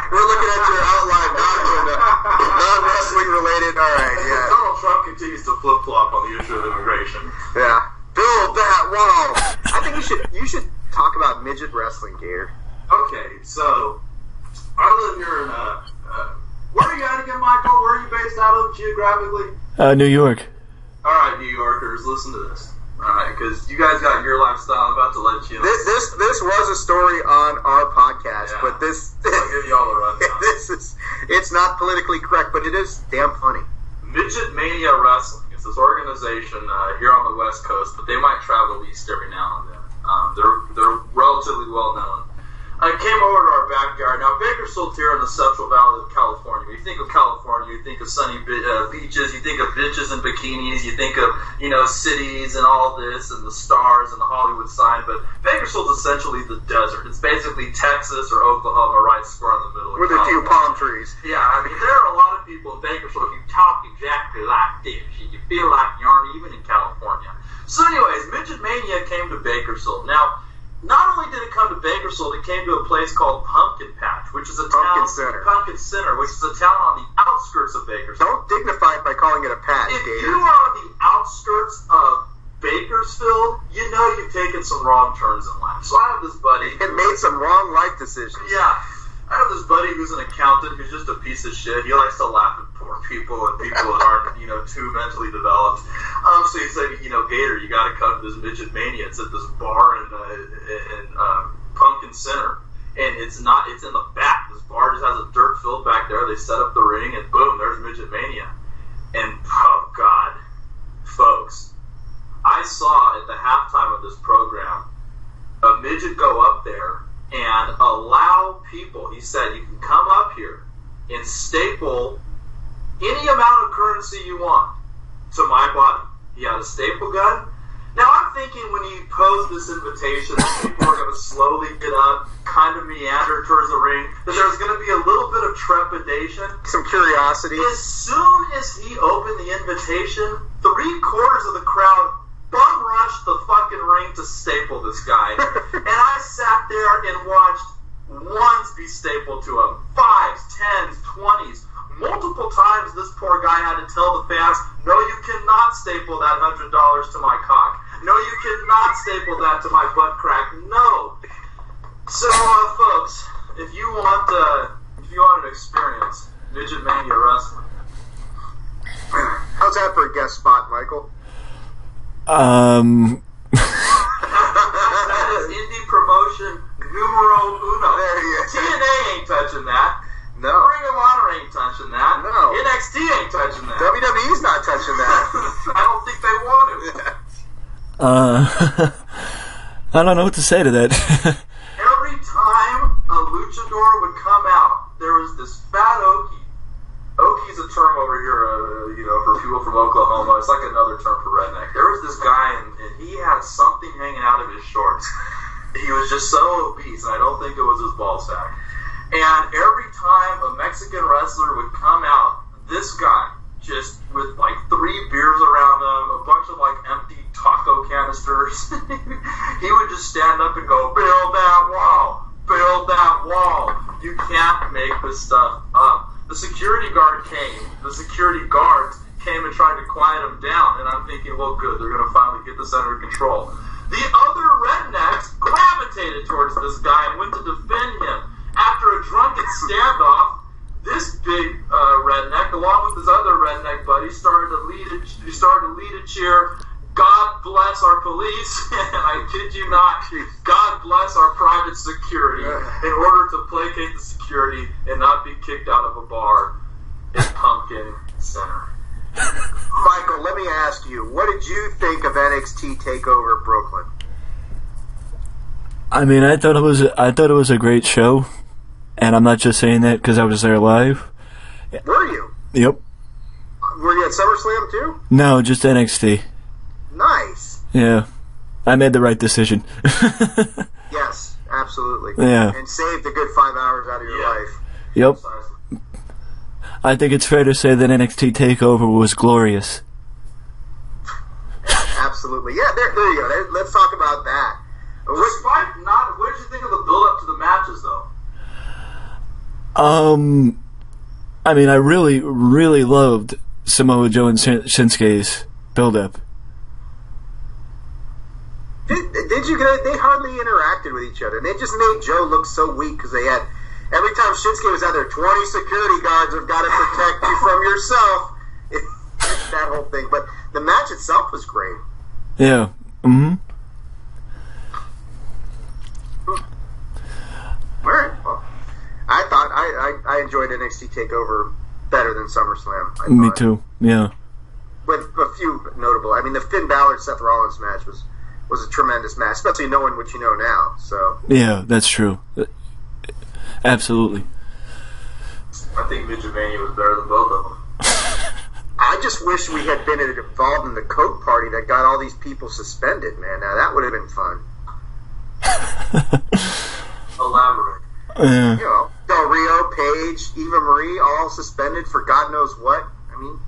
We're looking at your outline, non-wrestling related. All right, yeah. Donald Trump continues to flip-flop on the issue of immigration. Yeah. Build that wall. I think you should talk about midget wrestling, Gator. Okay, so I live here in where are you at again, Michael? Where are you based out of geographically? New York. All right, New Yorkers, listen to this. All right, because you guys got your lifestyle. I'm about to let you know. This was a story on our podcast, but this I'll give y'all a rundown. It's not politically correct, but it is damn funny. Midget Mania Wrestling. It's this organization here on the West Coast, but they might travel east every now and then. They're relatively well known. I came over to our backyard. Now, Bakersfield here in the Central Valley of California. You think of California, you think of sunny beaches, you think of bitches in bikinis, you think of, cities and all this and the stars and the Hollywood sign. But Bakersfield's essentially the desert. It's basically Texas or Oklahoma right square in the middle of With a few palm trees. Yeah, I mean, there are a lot of people in Bakersfield. If you talk exactly like this, you feel like you aren't even in California. So anyways, Midget Mania came to Bakersfield. Now, not only did down on the outskirts of Bakersfield. Don't dignify it by calling it a patch, If Gator. you are on the outskirts of Bakersfield, you know you've taken some wrong turns in life. So I have this buddy. And made some wrong life decisions. Yeah. I have this buddy who's an accountant who's just a piece of shit. He likes to laugh at poor people and people that aren't, too mentally developed. So he said, Gator, you got to come to this midget mania. It's at this bar in Pumpkin Center, and it's in the back. This bar just has a dirt field back there. They set up the ring, and boom, there's midget mania. And oh God, folks, I saw at the halftime of this program a midget go up there and allow people, he said, you can come up here and staple any amount of currency you want to my body. He had a staple gun. Now I'm thinking when he posed this invitation, people are going to slowly get up, kind of meander towards the ring, that there's going to be a little bit of trepidation. Some curiosity. As soon as he opened the invitation, 3/4 of the crowd bum rushed the fucking ring to staple this guy. And I sat there and watched ones be stapled to him, 5s, 10s, 20s. Multiple times this poor guy had to tell the fans, no, you cannot staple that $100 to my cock. No, you cannot staple that to my butt crack. No. So, folks, if you want an experience, Midget Mania Wrestling. How's that for a guest spot, Michael? That is indie promotion numero uno. There you go. TNA ain't touching that. No. Ring of Honor ain't touching that. No. NXT ain't touching that. WWE's not touching that. I don't think they want to. I don't know what to say to that. Every time a luchador would come out, there was this fat Okie. Okie's a term over here, for people from Oklahoma. It's like another term for redneck. There was this guy, and he had something hanging out of his shorts. He was just so obese, and I don't think it was his ball sack. And every time a Mexican wrestler would come out, this guy, just with like 3 beers around him, a bunch of like empty taco canisters, he would just stand up and go, build that wall, build that wall. You can't make this stuff up. The security guards came and tried to quiet him down, and I'm thinking, well, good, they're going to finally get this under control. The other rednecks gravitated towards this guy and went to defend him. After a drunken standoff, this big redneck, along with his other redneck buddy, started to lead a cheer, God bless our police, and I kid you not, God bless our private security, in order to placate the security and not be kicked out of a bar in Pumpkin Center. Michael, let me ask you, what did you think of NXT TakeOver Brooklyn? I mean, I thought it was a great show, and I'm not just saying that because I was there live. Were you? Yep. Were you at SummerSlam too? No, just NXT. Nice. Yeah, I made the right decision. Yes, absolutely. Yeah. And saved a good 5 hours out of your life. Yep. I think it's fair to say that NXT TakeOver was glorious. Absolutely. Yeah, there you go. Let's talk about that. What did you think of the build-up to the matches, though? I mean, I really, really loved Samoa Joe and Shinsuke's build-up. Did you? They hardly interacted with each other. They just made Joe look so weak because they had every time Shinsuke was out there, 20 security guards have got to protect you from yourself. That whole thing, but the match itself was great. Yeah. Mm-hmm. All right. Well, I thought I enjoyed NXT TakeOver better than SummerSlam. Me too. Yeah. With a few notable. I mean, the Finn Balor Seth Rollins match was a tremendous match, especially knowing what you know now. So. Yeah, that's true. Absolutely. I think Midget Mania was better than both of them. I just wish we had been involved in the Coke party that got all these people suspended, man. Now, that would have been fun. Elaborate. You know, Del Rio, Paige, Eva Marie, all suspended for God knows what. I mean,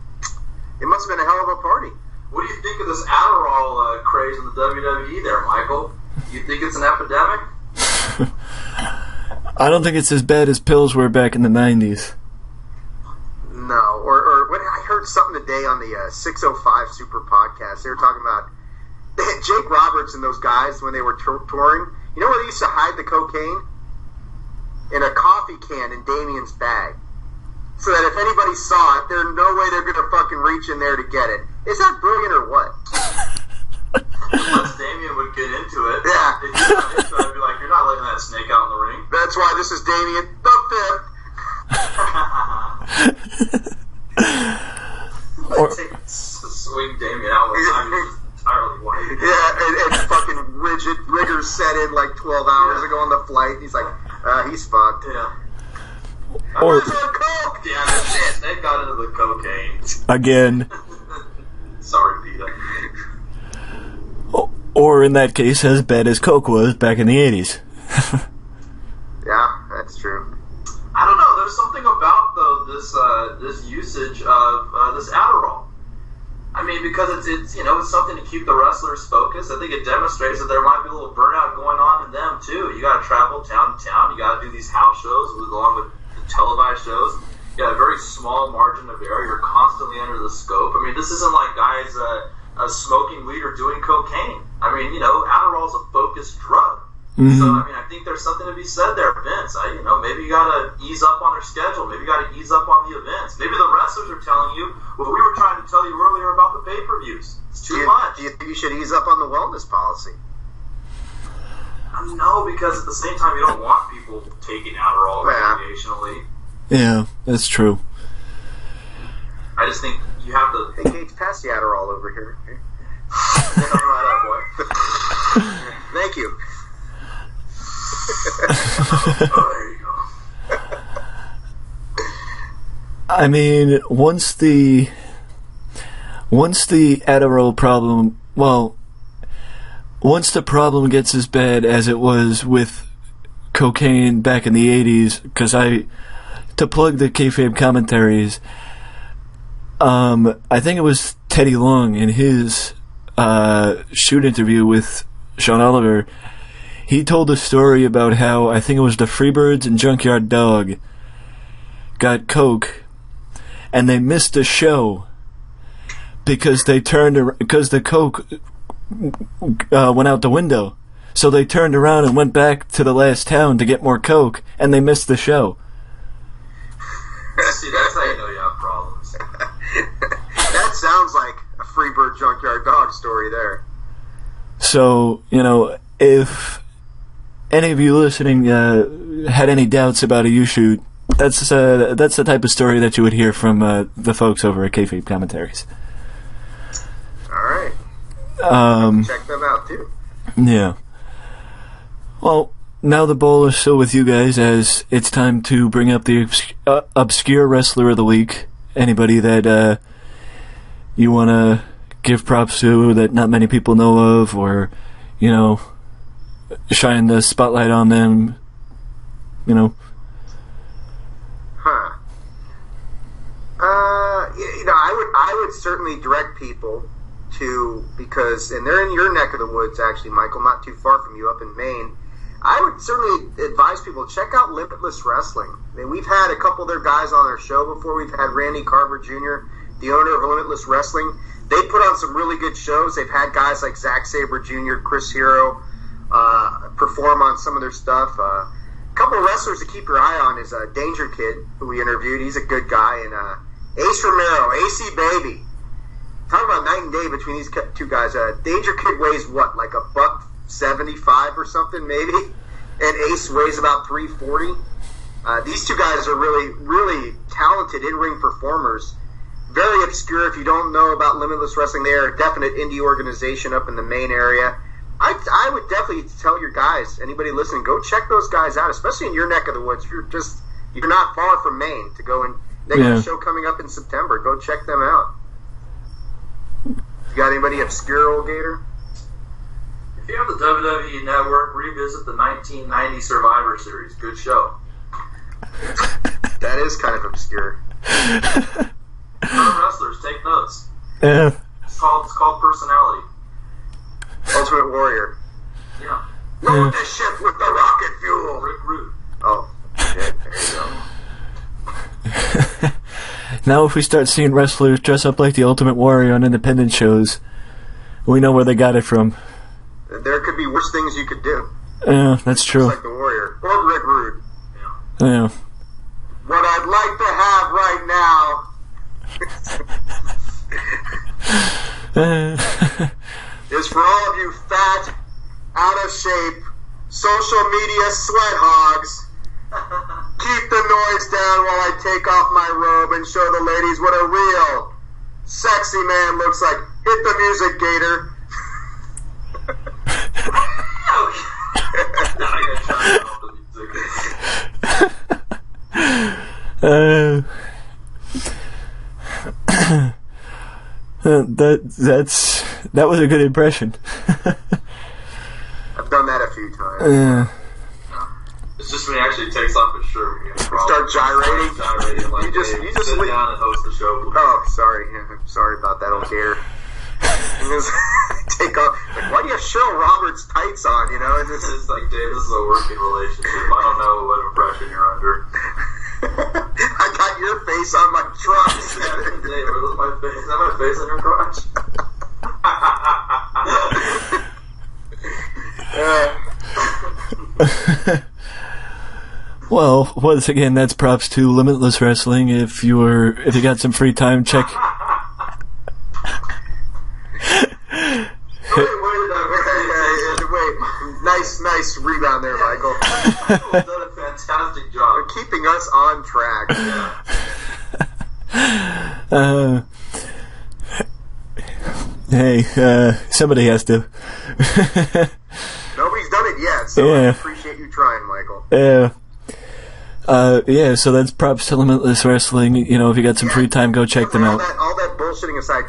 it must have been a hell of a party. What do you think of this Adderall craze in the WWE there, Michael? You think it's an epidemic? I don't think it's as bad as pills were back in the 90s. No, or what? I heard something today on the 605 Super Podcast. They were talking about they had Jake Roberts and those guys when they were touring. You know where they used to hide the cocaine? In a coffee can in Damien's bag. So that if anybody saw it, there's no way they're going to fucking reach in there to get it. Is that brilliant or what? Unless Damien would get into it. Yeah. If you got into it, I'd be like, you're not letting that snake out in the ring. That's why this is Damien the Fifth. Swing Damien out one time, he's just entirely white. Yeah, and fucking rigid riggers set in like 12 hours ago on the flight. He's like, he's fucked. Yeah. Or coke. Yeah, shit. They got into the cocaine again. Sorry, Peter. Or in that case, as bad as coke was back in the 80s. Yeah, that's true. I don't know. There's something about though this usage of this Adderall. I mean, because it's it's something to keep the wrestlers focused. I think it demonstrates that there might be a little burnout going on in them too. You got to travel town to town. You got to do these house shows along with the televised shows. You got a very small margin of error. You're constantly under the scope. I mean, this isn't like guys smoking weed or doing cocaine. I mean, Adderall's a focused drug. Mm-hmm. So, I mean, I think there's something to be said there, Vince. Maybe you got to ease up on their schedule. Maybe you got to ease up on the events. Maybe the wrestlers are telling you what we were trying to tell you earlier about the pay-per-views. It's too much. Do you think you should ease up on the wellness policy? No, because at the same time, you don't want people taking Adderall recreationally. Yeah, that's true. I just think you have to... Hey, Gates, pass the Adderall over here. Right up, boy. Thank you. There you go. I mean, once the Adderall problem, once the problem gets as bad as it was with cocaine back in the 80s, because to plug the kayfabe commentaries, I think it was Teddy Long in his shoot interview with Sean Oliver. He told a story about how, I think it was the Freebirds and Junkyard Dog got coke, and they missed a show because the coke went out the window. So they turned around and went back to the last town to get more coke, and they missed the show. See, that's how you know you have problems. That sounds like a Freebird Junkyard Dog story there. So, if any of you listening had any doubts about a U-shoot, that's the type of story that you would hear from the folks over at Kayfabe Commentaries. All right. Check them out, too. Yeah. Well, now the ball is still with you guys, as it's time to bring up the obscure wrestler of the week. Anybody that you want to give props to that not many people know of, or, shine the spotlight on them, Huh. I would certainly direct people to, and they're in your neck of the woods, actually, Michael, not too far from you, up in Maine. I would certainly advise people to check out Limitless Wrestling. I mean, we've had a couple of their guys on our show before. We've had Randy Carver Jr., the owner of Limitless Wrestling. They put on some really good shows. They've had guys like Zack Sabre Jr., Chris Hero perform on some of their stuff. A couple of wrestlers to keep your eye on is Danger Kid, who we interviewed. He's a good guy. And Ace Romero, AC Baby. Talk about night and day between these two guys. Danger Kid weighs what, like $175 or something, maybe? And Ace weighs about 340. These two guys are really, really talented in-ring performers. Very obscure. If you don't know about Limitless Wrestling, they are a definite indie organization up in the Maine area. I would definitely tell your guys, anybody listening, go check those guys out, especially in your neck of the woods. You're not far from Maine to go and they got a show coming up in September. Go check them out. You got anybody obscure, old Gator? If you have the WWE Network, revisit the 1990 Survivor Series. Good show. That is kind of obscure. Wrestlers, take notes. Yeah. It's called personality. Ultimate Warrior. Yeah. Load the ship with the rocket fuel. Rick Rude. Oh, shit. There you go. Now if we start seeing wrestlers dress up like the Ultimate Warrior on independent shows, we know where they got it from. There could be worse things you could do. Yeah, that's true. Just like the Warrior. Or Rick Rude. Yeah. What I'd like to have right now is for all of you fat, out of shape, social media sweat hogs, keep the noise down while I take off my robe and show the ladies what a real sexy man looks like. Hit the music, Gator. That was a good impression. I've done that a few times. It's just when he actually takes off his shirt. Start gyrating. Like, you just sit down and host the show. Oh, sorry. I'm sorry about that, old Gator. Take off. Like, why do you have Cheryl Roberts tights on? You know, it's like, Dave, this is a working relationship. I don't know what impression you're under. I got your face on my crotch. Dave, where's my face? Is that my face on your crotch? Well, once again, that's props to Limitless Wrestling. If you got some free time, check. Wait, nice rebound there, Michael. You've done a fantastic job. You're keeping us on track. Hey, somebody has to. Nobody's done it yet, so I appreciate you trying, Michael. Yeah, so that's props to Limitless Wrestling. You know, if you got some free time, go check them out. All that bullshitting aside,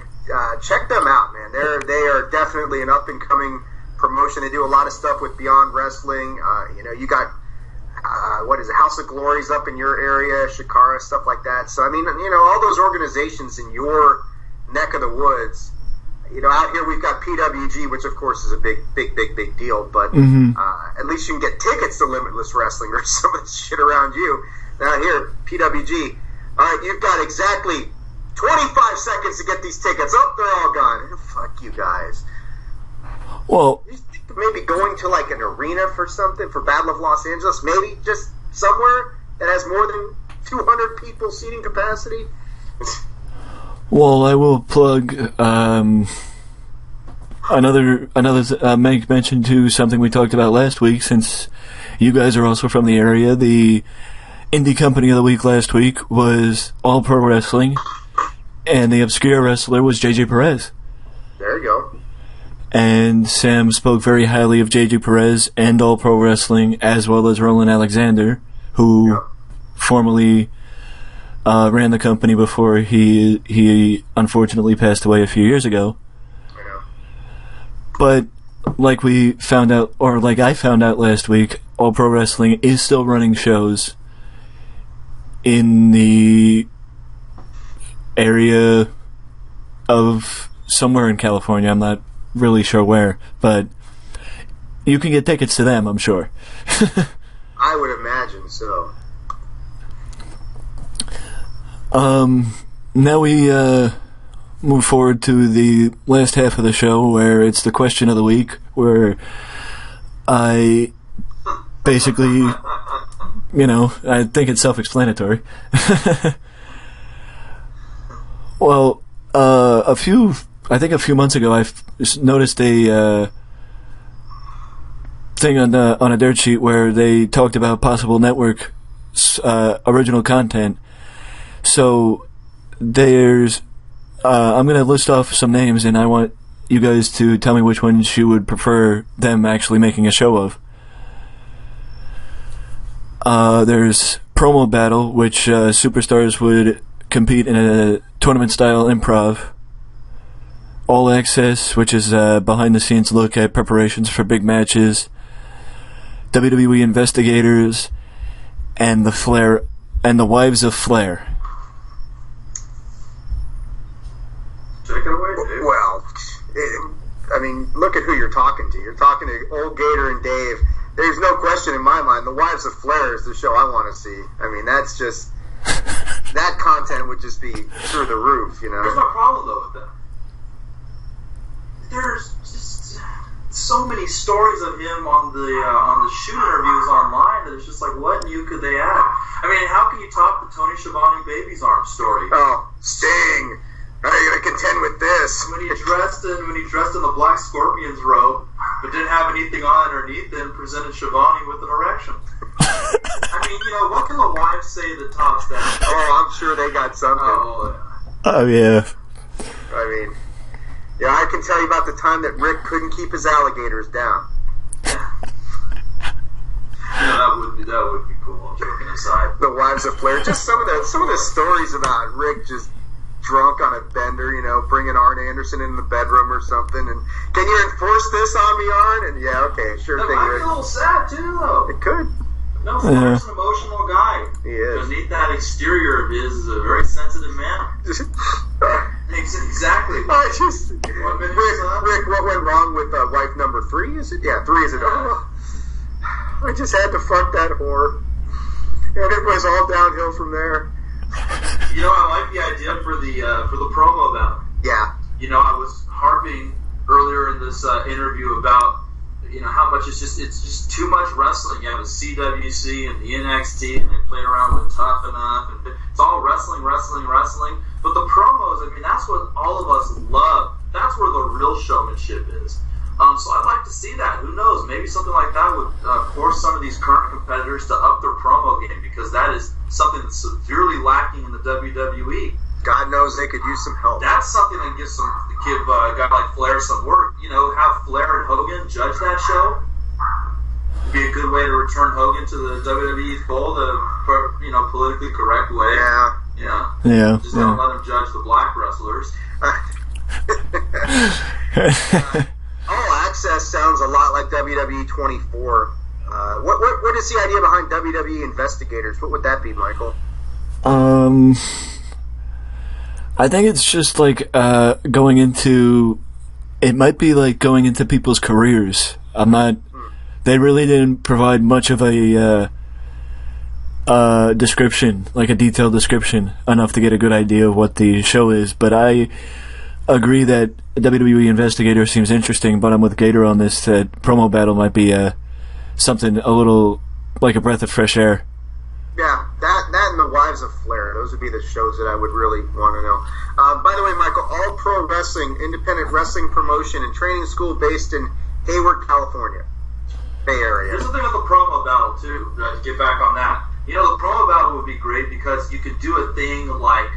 check them out, man. They are definitely an up-and-coming promotion. They do a lot of stuff with Beyond Wrestling. You got, House of Glories up in your area, Shikara, stuff like that. So, I mean, all those organizations in your neck of the woods. Out here we've got PWG, which of course is a big deal, but at least you can get tickets to Limitless Wrestling or some of the shit around you. Now here, PWG, all right, you've got exactly 25 seconds to get these tickets. Oh, they're all gone. Fuck you guys. Well, maybe going to like an arena for something, for Battle of Los Angeles, maybe just somewhere that has more than 200 people seating capacity. Well, I will plug another make mention to something we talked about last week, since you guys are also from the area. The Indie Company of the Week last week was All Pro Wrestling, and the obscure wrestler was JJ Perez. There you go. And Sam spoke very highly of JJ Perez and All Pro Wrestling, as well as Roland Alexander, who formerly ran the company before he unfortunately passed away a few years ago. I know. But like we found out, or like I found out last week, All Pro Wrestling is still running shows in the area of somewhere in California. I'm not really sure where, but you can get tickets to them, I'm sure. I would imagine so. Now we move forward to the last half of the show, where it's the question of the week, where I basically, I think it's self-explanatory. Well, a few months ago, I noticed a thing on a dirt sheet where they talked about possible network original content. So there's, I'm going to list off some names, and I want you guys to tell me which ones you would prefer them actually making a show of. There's Promo Battle, which superstars would compete in a tournament-style improv. All Access, which is a behind-the-scenes look at preparations for big matches. WWE Investigators, and the Wives of Flair. Take it away, Dave. Well, look at who you're talking to. You're talking to old Gator and Dave. There's no question in my mind, the Wives of Flair is the show I want to see. I mean, that's that content would just be through the roof, you know. Here's my problem though with that. There's just so many stories of him on the shoot interviews online that it's just like, what new could they add? I mean, how can you top the Tony Schiavone baby's arm story? Oh, Sting! How are you gonna contend with this? When he dressed in the Black Scorpion's robe, but didn't have anything on underneath, then presented Schiavone with an erection. I mean, you know, what can the wives say that tops that? Oh, I'm sure they got something. Oh yeah. I mean, yeah, I can tell you about the time that Rick couldn't keep his alligators down. Yeah, that would be cool. Joking aside, the wives of Flair. Just some of the stories about Rick just drunk on a bender, you know, bringing Arn Anderson in the bedroom or something, and can you enforce this on me, Arn? And yeah, okay, sure that thing. Might be a little sad too, though. It could. No, Flair's an emotional guy. He is. Beneath that exterior of his is a very sensitive man. Exactly. Rick, what went wrong with wife number 3? Is it? Yeah, 3 is it? Oh, I just had to fuck that whore, and it was all downhill from there. You know, I like the idea for the promo about it. Yeah. You know, I was harping earlier in this interview about, you know, how much it's just too much wrestling. You have the CWC and the NXT, and they played around with Tough Enough, and it's all wrestling. But the promos, I mean, that's what all of us love. That's where the real showmanship is. So I'd like to see that. Who knows? Maybe something like that would force some of these current competitors to up their promo game, because that is something that's severely lacking in the WWE. God knows they could use some help. That's something that give a guy like Flair some work. You know, have Flair and Hogan judge that show. It'd be a good way to return Hogan to the WWE fold in a, you know, politically correct way. Yeah. Just don't let him judge the black wrestlers. All Access sounds a lot like WWE 24. What is the idea behind WWE Investigators? What would that be, Michael? I think it's just like going into. It might be like going into people's careers. I'm not. They really didn't provide much of a description, like a detailed description, enough to get a good idea of what the show is. But I agree that WWE Investigator seems interesting, but I'm with Gator on this, that promo battle might be something a little like a breath of fresh air. Yeah, that and the Wives of Flair. Those would be the shows that I would really want to know. By the way, Michael, All Pro Wrestling, independent wrestling promotion and training school based in Hayward, California. Bay Area. Here's the thing with the promo battle, too, to get back on that. You know, the promo battle would be great because you could do a thing like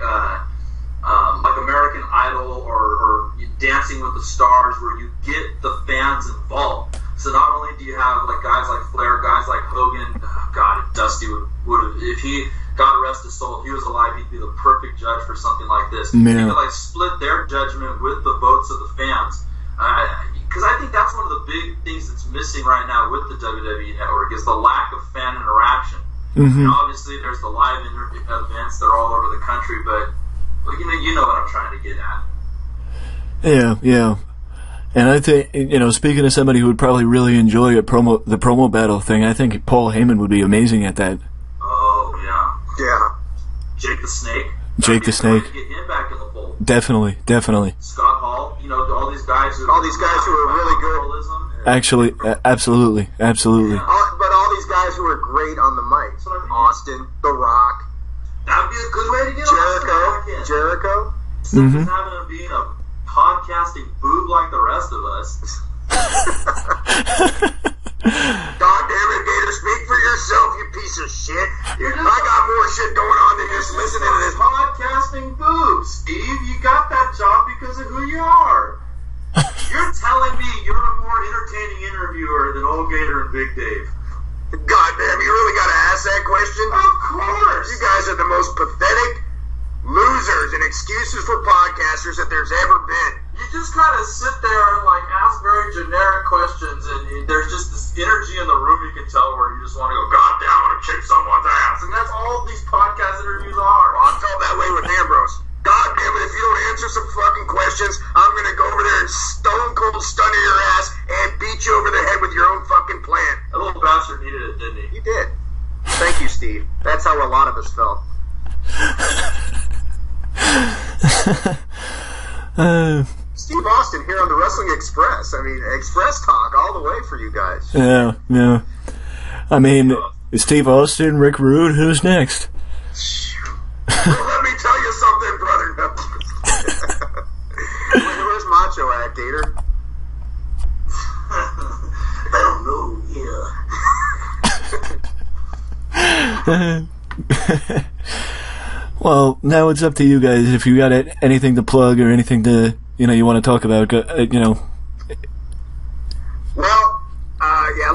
American Idol or Dancing with the Stars, where you get the fans involved. So not only do you have like guys like Flair, guys like Hogan, God, Dusty would have, if he, God rest his soul, if he was alive, he'd be the perfect judge for something like this. Yeah. You could like split their judgment with the votes of the fans. Because I think that's one of the big things that's missing right now with the WWE Network is the lack of fan interaction. Mm-hmm. And obviously, there's the live events that are all over the country, but you know what I'm trying to get at. Yeah. And I think, you know, speaking of somebody who would probably really enjoy the promo battle thing, I think Paul Heyman would be amazing at that. Oh, yeah. Yeah. Jake the Snake. Get him back in the fold. Definitely. Scott Hall, you know, all these guys who are really good. Actually, absolutely. But all these guys who are great on the mic. Austin, The Rock. That would be a good way to get Jericho. Instead of having him being a podcasting boob like the rest of us. God damn it, Gator, speak for yourself, you piece of shit. I got more shit going on than just listening to this. Podcasting boobs, Steve. You got that job because of who you are. You're telling me you're a more entertaining interviewer than old Gator and Big Dave. God damn, you really gotta ask that question? Of course. You guys are the most pathetic losers and excuses for podcasters that there's ever been. You just kind of sit there and like ask very generic questions, and there's just this energy in the room you can tell where you just want to go, God damn, I want to kick someone's ass. And that's all these podcast interviews are. Well, I felt that way with Ambrose. God damn it, if you don't answer some fucking questions, I'm going to go over there and stone cold stun your ass and beat you over the head with your own fucking plan. That little bastard needed it, didn't he? He did. Thank you, Steve. That's how a lot of us felt. Steve Austin here on the Wrestling Express. I mean, Express Talk all the way for you guys. Yeah. I mean, Steve Austin, Rick Rude, who's next? Well, let me tell you something, brother. No. Where's Macho at, Gator? I don't know, yeah. Well, now it's up to you guys. If you got anything to plug or anything to, you want to talk about, Well,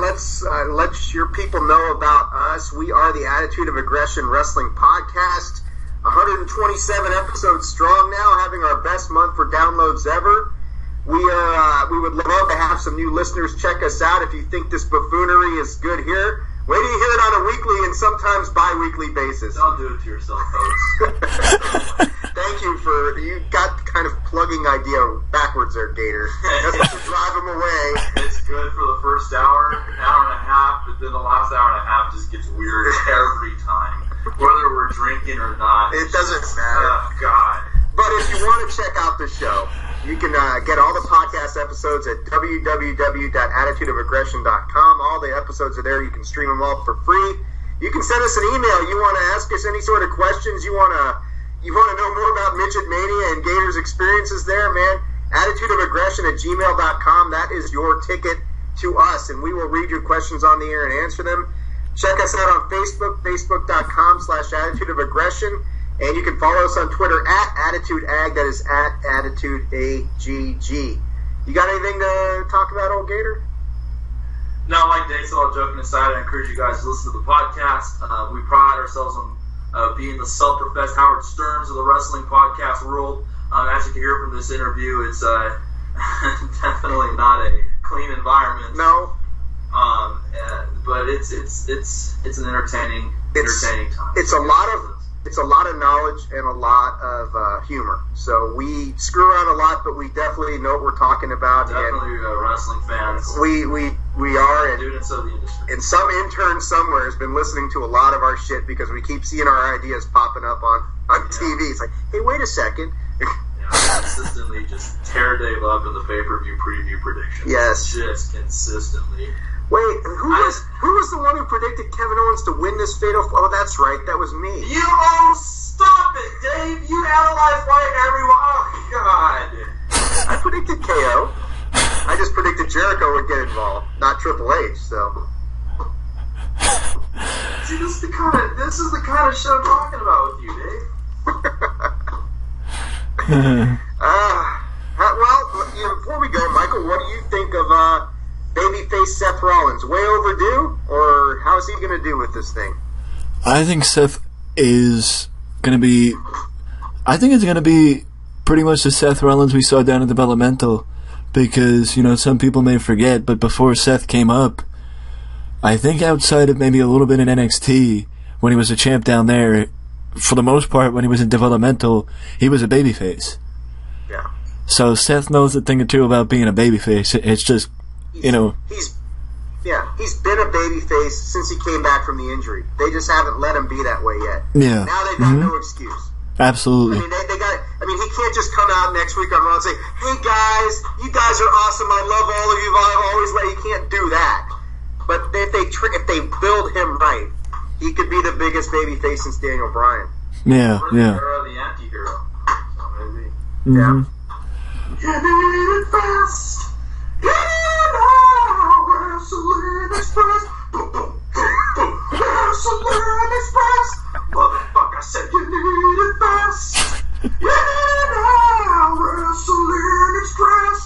let's let your people know about us. We are the Attitude of Aggression Wrestling Podcast. 127 episodes strong now, having our best month for downloads ever. We would love to have some new listeners check us out. If you think this buffoonery is good here, wait till you hear it on a weekly and sometimes bi-weekly basis. Don't do it to yourself, folks. Thank you you got kind of plugging idea backwards there, Gator. That's to drive them away. It's good for the first hour and a half, but then the last hour and a half just gets weird every time. Whether we're drinking or not. It doesn't matter. Oh, God. But if you want to check out the show, you can get all the podcast episodes at www.attitudeofaggression.com. All the episodes are there. You can stream them all for free. You can send us an email. You want to ask us any sort of questions. You want to know more about Midget Mania and Gator's experiences there, man. Attitudeofaggression@gmail.com. That is your ticket to us, and we will read your questions on the air and answer them. Check us out on Facebook, facebook.com/attitudeofaggression. And you can follow us on Twitter @AttitudeAg. That is @AttitudeAGG. You got anything to talk about, old Gator? No, like Dave said, all joking aside, I encourage you guys to listen to the podcast. We pride ourselves on being the self-professed Howard Sterns of the wrestling podcast world. As you can hear from this interview, it's definitely not a clean environment. No. But it's an entertaining time. It's a lot of knowledge and a lot of humor. So we screw around a lot, but we definitely know what we're talking about. Definitely wrestling fans. We are, and students of the industry. And some intern somewhere has been listening to a lot of our shit because we keep seeing our ideas popping up on TV. It's like, hey, wait a second. Consistently just tear Dave up in the pay-per-view preview predictions. Yes. Just consistently. Wait, who was the one who predicted Kevin Owens to win this fatal? Oh, that's right, that was me. Stop it, Dave! You analyze why everyone. Oh God! I predicted KO. I just predicted Jericho would get involved, not Triple H. So. See, this is the kind of show I'm talking about with you, Dave. Before we go, Michael, what do you think of babyface Seth Rollins? Way overdue, or how is he going to do with this thing? I think Seth is going to be... I think it's going to be pretty much the Seth Rollins we saw down at Developmental, because, some people may forget, but before Seth came up, I think outside of maybe a little bit in NXT, when he was a champ down there, for the most part, when he was in Developmental, he was a babyface. Yeah. So Seth knows a thing or two about being a babyface. It's just, He's been a babyface since he came back from the injury. They just haven't let him be that way yet. Yeah. Now they've got no excuse. Absolutely. He can't just come out next week on Raw and say, hey guys, you guys are awesome, I love all of you, I've always let you. Can't do that. But if they build him right, he could be the biggest babyface since Daniel Bryan. Yeah. The anti-hero. So maybe. Yeah. You need it fast. Wrestling Express. Wrestling Express. Motherfucker, I said you need it fast. Wrestling Express.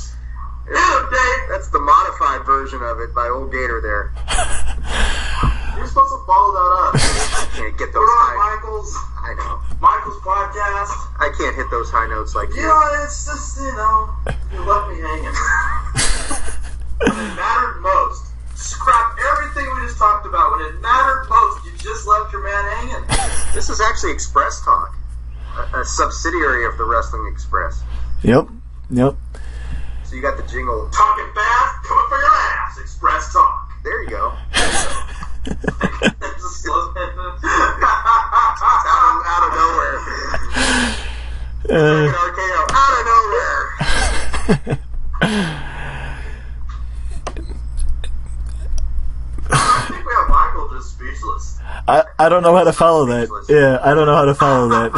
That's the modified version of it by old Gator there. You're supposed to follow that up. I can't get those high notes. I know. Michael's podcast. I can't hit those high notes like you. It's just, you left me hanging. When it mattered most. Scrap everything we just talked about. When it mattered most, you just left your man hanging. This is actually Express Talk, a subsidiary of the Wrestling Express. Yep. So you got the jingle. Talking fast, coming for your ass. Express Talk. There you go. It's a slogan. out of nowhere. Arcade I think we have Michael just speechless. I don't know how to follow that. Yeah, I don't know how to follow that.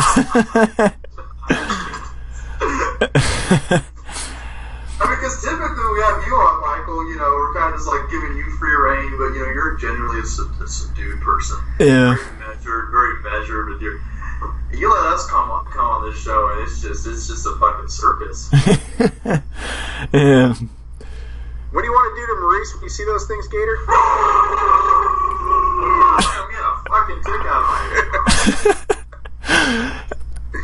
Because typically we have you on, Michael, we're kind of just like giving you free reign, but you're generally a subdued person. Yeah. Very measured with your. You let us come on this show, and it's just a fucking circus. Yeah. What do you want to do to Maurice when you see those things, Gator? I'm gonna fucking kick out of here.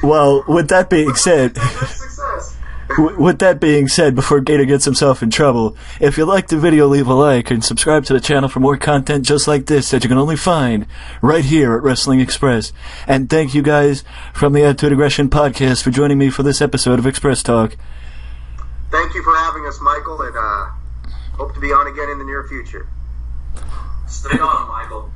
Well, with that being said. With that being said, before Gator gets himself in trouble, if you liked the video, leave a like and subscribe to the channel for more content just like this that you can only find right here at Wrestling Express. And thank you guys from the Attitude of Agression Podcast for joining me for this episode of Express Talk. Thank you for having us, Michael, and hope to be on again in the near future. Stay on, Michael.